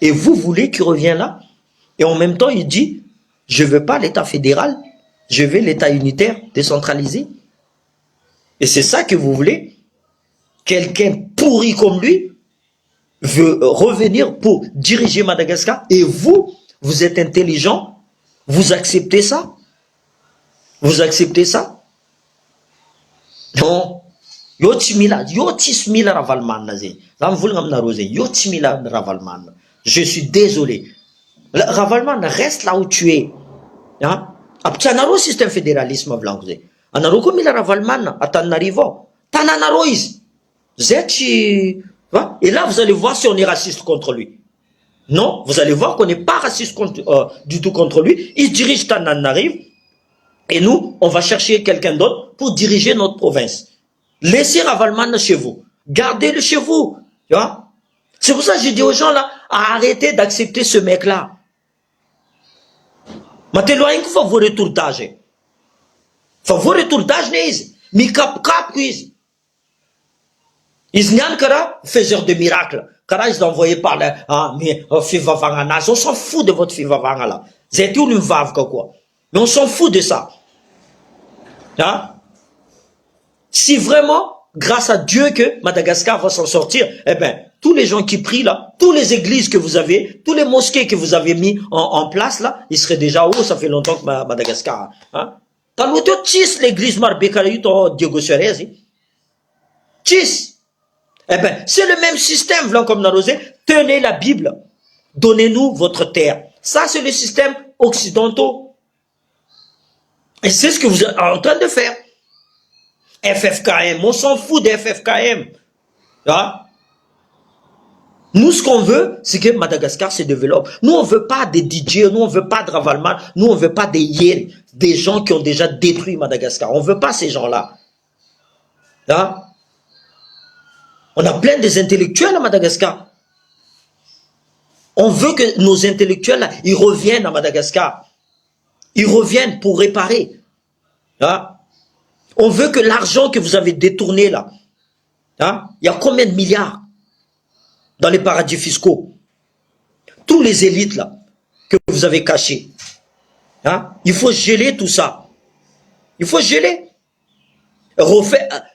Et vous voulez qu'il revienne là? Et en même temps, il dit, je ne veux pas l'État fédéral, je veux l'État unitaire décentralisé. Et c'est ça que vous voulez? Quelqu'un pourri comme lui veut revenir pour diriger Madagascar et vous êtes intelligent, vous acceptez ça? Vous acceptez ça? Non. Je suis désolé. Ravalman reste là où tu es. Abtianaro système fédéralisme blanc. Anaro comme il a Ravalman à Tanarivo. Tananarois. Et là, vous allez voir si on est raciste contre lui. Non, vous allez voir qu'on n'est pas raciste du tout contre lui. Il dirige Tananarive. Et nous, on va chercher quelqu'un d'autre pour diriger notre province. Laissez Ravalman chez vous. Gardez-le chez vous. C'est pour ça que j'ai dit aux gens là, à arrêter d'accepter ce mec-là. Maintenant, il faut vous retour d'âge. Il faut vous retour d'âge. Mi cap quiz. Ils n'ont kara faiseur de miracles. Kara ils ont envoyé par là, mais Fiva Vangana. On s'en fout de votre Fiva Vangana là. C'est tout une vave quoi. Mais on s'en fout de ça. Si vraiment, grâce à Dieu que Madagascar va s'en sortir, eh bien, tous les gens qui prient là, toutes les églises que vous avez, tous les mosquées que vous avez mis en place là, ils seraient déjà haut, ça fait longtemps que Madagascar. T'as l'autre tis l'église Marbekarayu, Diego Suarez. Tis. Eh bien, c'est le même système, blanc comme Narosé. Tenez la Bible. Donnez-nous votre terre. Ça, c'est le système occidentaux. Et c'est ce que vous êtes en train de faire. FFKM, on s'en fout des FFKM. Nous, ce qu'on veut, c'est que Madagascar se développe. Nous, on ne veut pas des DJ, nous, on ne veut pas de Ravalman, nous, on ne veut pas des Yer, des gens qui ont déjà détruit Madagascar. On ne veut pas ces gens-là. On a plein des intellectuels à Madagascar. On veut que nos intellectuels, là, ils reviennent à Madagascar. Ils reviennent pour réparer. On veut que l'argent que vous avez détourné, là, Hein? Il y a combien de milliards dans les paradis fiscaux? Tous les élites là que vous avez cachés. Hein? Il faut geler tout ça. Il faut geler.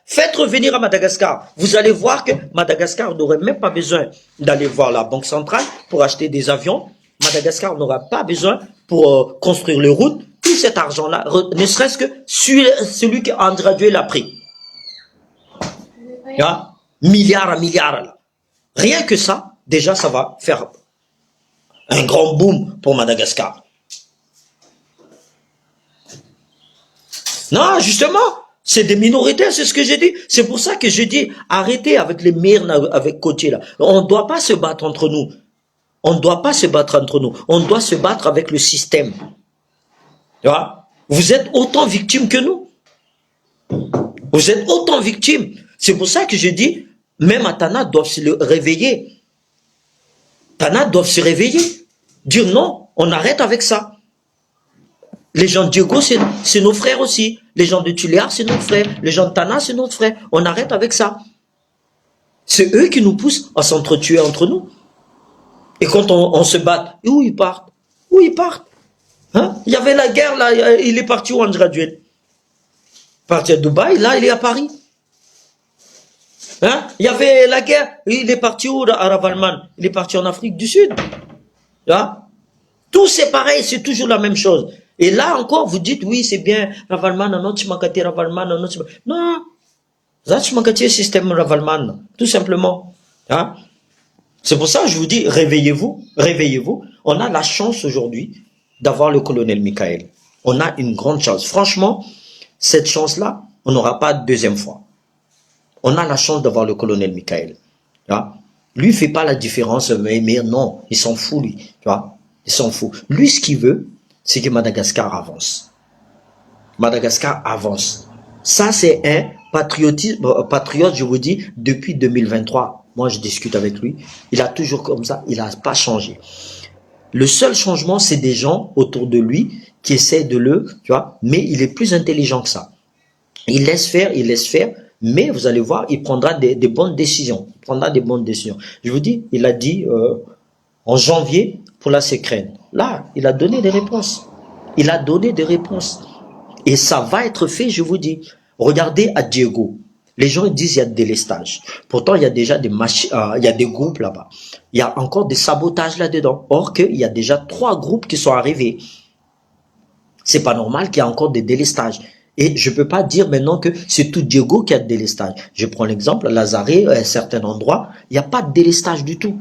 Faites revenir à Madagascar. Vous allez voir que Madagascar n'aurait même pas besoin d'aller voir la Banque centrale pour acheter des avions. Madagascar n'aura pas besoin pour construire les routes. Tout cet argent-là, ne serait-ce que celui qui a gradué l'a pris. Hein? Milliards à milliards. Là. Rien que ça, déjà, ça va faire un grand boom pour Madagascar. Non, justement, c'est des minorités, c'est ce que j'ai dit. C'est pour ça que je dis, arrêtez avec les mères, avec Côtier là. On ne doit pas se battre entre nous. On ne doit pas se battre entre nous. On doit se battre avec le système. Tu vois? Vous êtes autant victimes que nous. Vous êtes autant victimes. C'est pour ça que je dis, même à Tana doivent se réveiller. Tana doivent se réveiller. Dire non, on arrête avec ça. Les gens de Diego, c'est nos frères aussi. Les gens de Tuléar, c'est nos frères. Les gens de Tana, c'est notre frère. On arrête avec ça. C'est eux qui nous poussent à s'entretuer entre nous. Et quand on se bat, où ils partent? Où ils partent? Hein? Il y avait la guerre, là, il est parti où en gradué? Parti à Dubaï, là, il est à Paris. Hein? Il y avait la guerre, il est parti où à Ravalman? Il est parti en Afrique du Sud. Hein? Tout c'est pareil, c'est toujours la même chose. Et là encore, vous dites, oui, c'est bien, Ravalman, non, tu m'as gâté Ravalman, non, non, ça, tu m'as gâté système Ravalman, tout simplement. Hein? C'est pour ça que je vous dis, réveillez-vous, réveillez-vous. On a la chance aujourd'hui d'avoir le colonel Michael. On a une grande chance. Franchement, cette chance-là, on n'aura pas de deuxième fois. On a la chance d'avoir le colonel Michael. Hein? Lui, il ne fait pas la différence, mais non, il s'en fout, lui. Tu vois? Il s'en fout. Lui, ce qu'il veut, c'est que Madagascar avance. Madagascar avance. Ça, c'est un patriote, je vous dis, depuis 2023. Moi, je discute avec lui. Il a toujours comme ça, il n'a pas changé. Le seul changement, c'est des gens autour de lui qui essaient de tu vois, mais il est plus intelligent que ça. Il laisse faire, mais vous allez voir, il prendra des bonnes décisions. Il prendra des bonnes décisions. Je vous dis, il a dit en janvier pour la Sécrène. Là, il a donné des réponses. Il a donné des réponses. Et ça va être fait, je vous dis. Regardez à Diego. Les gens disent qu'il y a des délestages. Pourtant, il y a déjà des machines, il y a des groupes là-bas. Il y a encore des sabotages là-dedans. Or qu'il y a déjà 3 groupes qui sont arrivés. C'est pas normal qu'il y ait encore des délestages. Et je peux pas dire maintenant que c'est tout Diego qui a de délestage. Je prends l'exemple, Lazare, à un certain endroit, il n'y a pas de délestage du tout.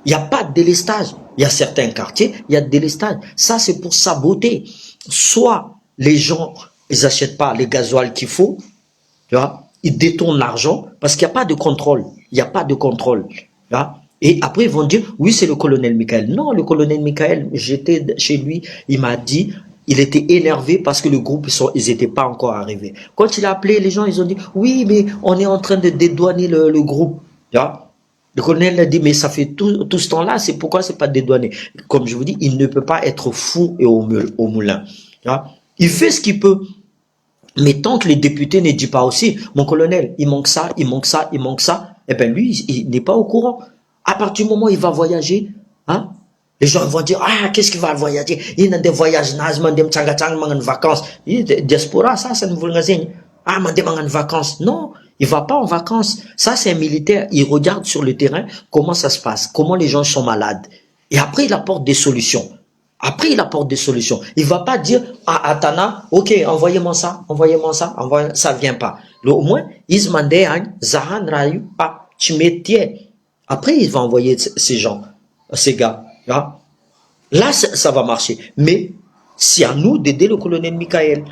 Il n'y a pas de délestage. Il y a certains quartiers, il y a de délestage. Ça, c'est pour saboter. Soit les gens, ils n'achètent pas les gasoils qu'il faut, tu vois, ils détournent l'argent parce qu'il n'y a pas de contrôle. Il n'y a pas de contrôle. Tu vois. Et après, ils vont dire, oui, c'est le colonel Michael. Non, le colonel Michael, j'étais chez lui, il m'a dit, il était énervé parce que le groupe, ils n'étaient pas encore arrivés. Quand il a appelé, les gens, ils ont dit, oui, mais on est en train de dédouaner le groupe. Tu vois. Le colonel a dit, mais ça fait tout ce temps-là, c'est pourquoi c'est pas dédouané. Comme je vous dis, il ne peut pas être fou et au moulin. Tu vois. Il fait ce qu'il peut. Mais tant que les députés ne disent pas aussi, mon colonel, il manque ça, il manque ça, il manque ça, eh bien lui, il n'est pas au courant. À partir du moment où il va voyager, hein, les gens vont dire, ah, qu'est-ce qu'il va voyager? Il y a des voyages, des vacances. Diaspora, ça ne veut rien dire. Ah, des vacances. Non, il va pas en vacances. Ça, c'est un militaire. Il regarde sur le terrain comment ça se passe, comment les gens sont malades. Et après, il apporte des solutions. Après, il apporte des solutions. Il va pas dire à Atana, ok, envoyez-moi ça, ça vient pas. Au moins, ils se demandent, Zahan Rayu, ah, tu métier. Après, il va envoyer ces gens, ces gars. Là, ça va marcher. Mais c'est à nous d'aider le colonel Michael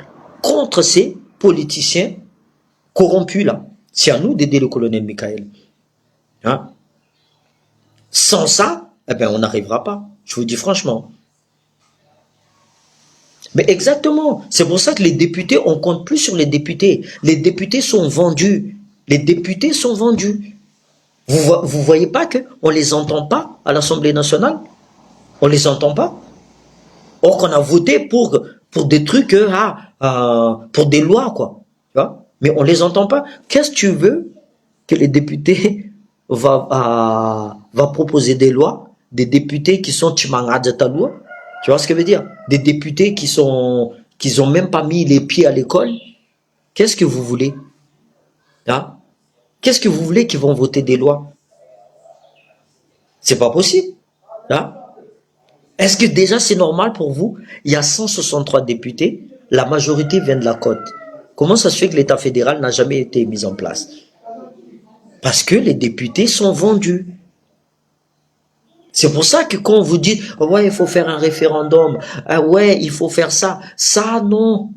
contre ces politiciens corrompus là. C'est à nous d'aider le colonel Michael. Hein? Sans ça, eh ben, on n'arrivera pas. Je vous dis franchement. Mais exactement. C'est pour ça que les députés, on compte plus sur les députés. Les députés sont vendus. Les députés sont vendus. Vous voyez pas qu'on les entend pas à l'Assemblée nationale? On les entend pas? Or qu'on a voté pour des trucs, pour des lois, quoi. Tu vois? Mais on les entend pas. Qu'est-ce que tu veux que les députés va proposer des lois, des députés qui sont Chimangadjataloua. Tu vois ce que je veux dire? Des députés qui ont même pas mis les pieds à l'école. Qu'est-ce que vous voulez? Hein? Qu'est-ce que vous voulez qu'ils vont voter des lois? C'est pas possible. Hein? Est-ce que déjà c'est normal pour vous? Il y a 163 députés, la majorité vient de la côte. Comment ça se fait que l'État fédéral n'a jamais été mis en place? Parce que les députés sont vendus. C'est pour ça que quand vous dites « ouais, il faut faire un référendum, ouais, il faut faire ça », ça non.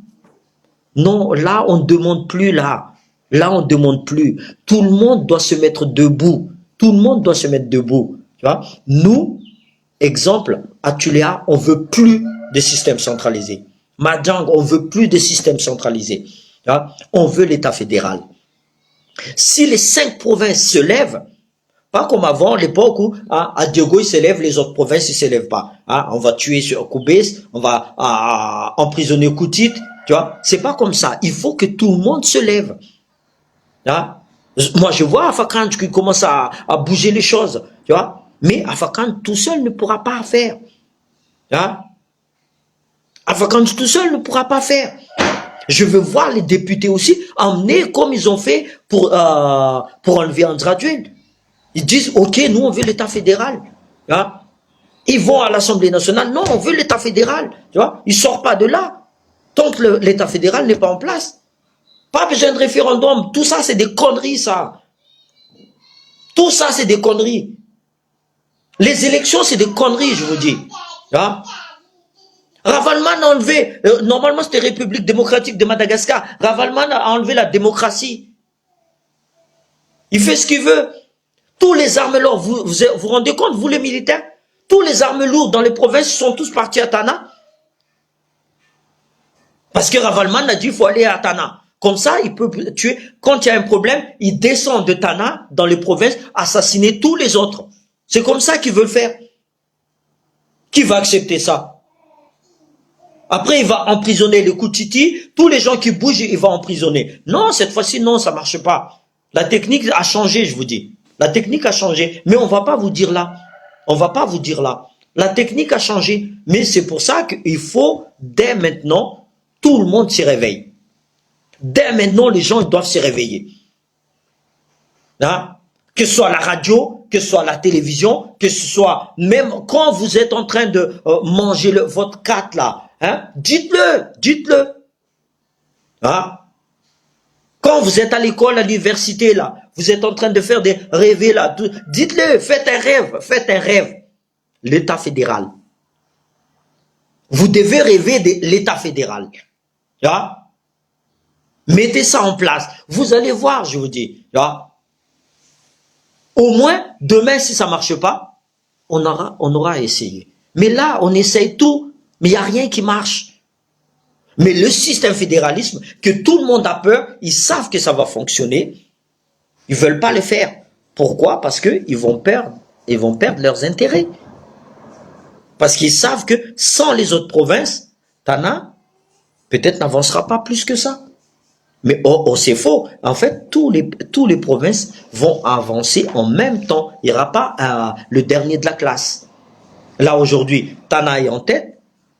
Non, là on ne demande plus là. Là on ne demande plus. Tout le monde doit se mettre debout. Tout le monde doit se mettre debout. Tu vois? Nous, exemple, à Tuléa, on veut plus de système centralisé. Madjang, on veut plus de système centralisé. Tu vois? On veut l'État fédéral. Si les 5 provinces se lèvent, pas comme avant, l'époque où à Diogo il s'élève, les autres provinces ne s'élèvent pas. On va tuer sur Koubès, on va emprisonner Koutit, tu vois. C'est pas comme ça. Il faut que tout le monde se lève. Hein? Moi, je vois Afakan qui commence à bouger les choses, tu vois. Mais Afakan tout seul ne pourra pas faire. Hein? Afakan tout seul ne pourra pas faire. Je veux voir les députés aussi emmener comme ils ont fait pour enlever Andra Duel. Ils disent, ok, nous on veut l'État fédéral. Hein? Ils vont à l'Assemblée nationale, non, on veut l'État fédéral. Tu vois? Ils ne sortent pas de là. Tant que l'État fédéral n'est pas en place. Pas besoin de référendum. Tout ça, c'est des conneries, ça. Tout ça, c'est des conneries. Les élections, c'est des conneries, je vous dis. Hein? Ravalman a enlevé, normalement c'était République démocratique de Madagascar. Ravalman a enlevé la démocratie. Il fait ce qu'il veut. Tous les armes lourdes, vous rendez compte, vous les militaires, tous les armes lourdes dans les provinces sont tous partis à Tana. Parce que Ravalman a dit qu'il faut aller à Tana. Comme ça, il peut tuer. Quand il y a un problème, il descend de Tana dans les provinces, assassiner tous les autres. C'est comme ça qu'ils veulent faire. Qui va accepter ça? Après, il va emprisonner les Koutiti. Tous les gens qui bougent, il va emprisonner. Non, cette fois-ci, non, ça ne marche pas. La technique a changé, je vous dis. La technique a changé, mais on ne va pas vous dire là. On ne va pas vous dire là. La technique a changé, mais c'est pour ça qu'il faut, dès maintenant, tout le monde se réveille. Dès maintenant, les gens ils doivent se réveiller. Hein? Que ce soit la radio, que ce soit la télévision, que ce soit même quand vous êtes en train de manger votre cat là, hein? Dites-le, dites-le. Hein? Quand vous êtes à l'école, à l'université, là, vous êtes en train de faire des rêves, là, dites-le, faites un rêve, faites un rêve. L'État fédéral. Vous devez rêver de l'État fédéral. Hein? Mettez ça en place. Vous allez voir, je vous dis. Hein? Au moins, demain, si ça ne marche pas, on aura essayé. Mais là, on essaye tout, mais il n'y a rien qui marche. Mais le système fédéralisme, que tout le monde a peur, ils savent que ça va fonctionner, ils ne veulent pas le faire. Pourquoi? Parce qu'ils vont perdre leurs intérêts. Parce qu'ils savent que sans les autres provinces, Tana, peut-être n'avancera pas plus que ça. Mais c'est faux. En fait, tous les provinces vont avancer en même temps. Il n'y aura pas le dernier de la classe. Là, aujourd'hui, Tana est en tête.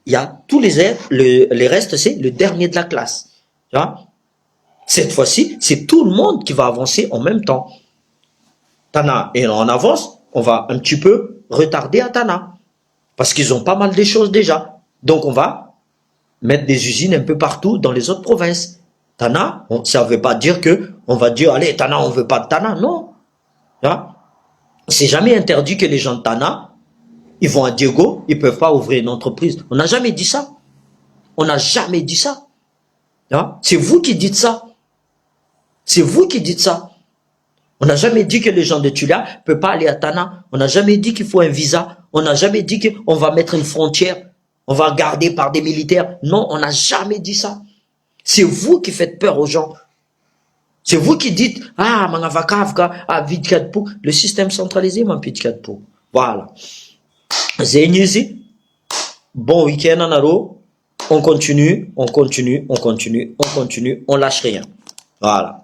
Il y a tous les restes, c'est le dernier de la classe. Tu vois? Cette fois-ci, c'est tout le monde qui va avancer en même temps. Tana est en avance, on va un petit peu retarder à Tana. Parce qu'ils ont pas mal de choses déjà. Donc on va mettre des usines un peu partout dans les autres provinces. Tana, ça ne veut pas dire que on va dire, allez, Tana, on ne veut pas de Tana. Non. Hein? C'est jamais interdit que les gens de Tana, ils vont à Diego, ils ne peuvent pas ouvrir une entreprise. On n'a jamais dit ça. On n'a jamais dit ça. Hein? C'est vous qui dites ça. C'est vous qui dites ça. On n'a jamais dit que les gens de Tulia ne peuvent pas aller à Tana. On n'a jamais dit qu'il faut un visa. On n'a jamais dit qu'on va mettre une frontière. On va garder par des militaires. Non, on n'a jamais dit ça. C'est vous qui faites peur aux gens. C'est vous qui dites, ah, le système centralisé, mon Pitcatpo. Voilà. Zénizi, bon week-end en aro. On continue, on continue, on continue, on continue, on lâche rien. Voilà.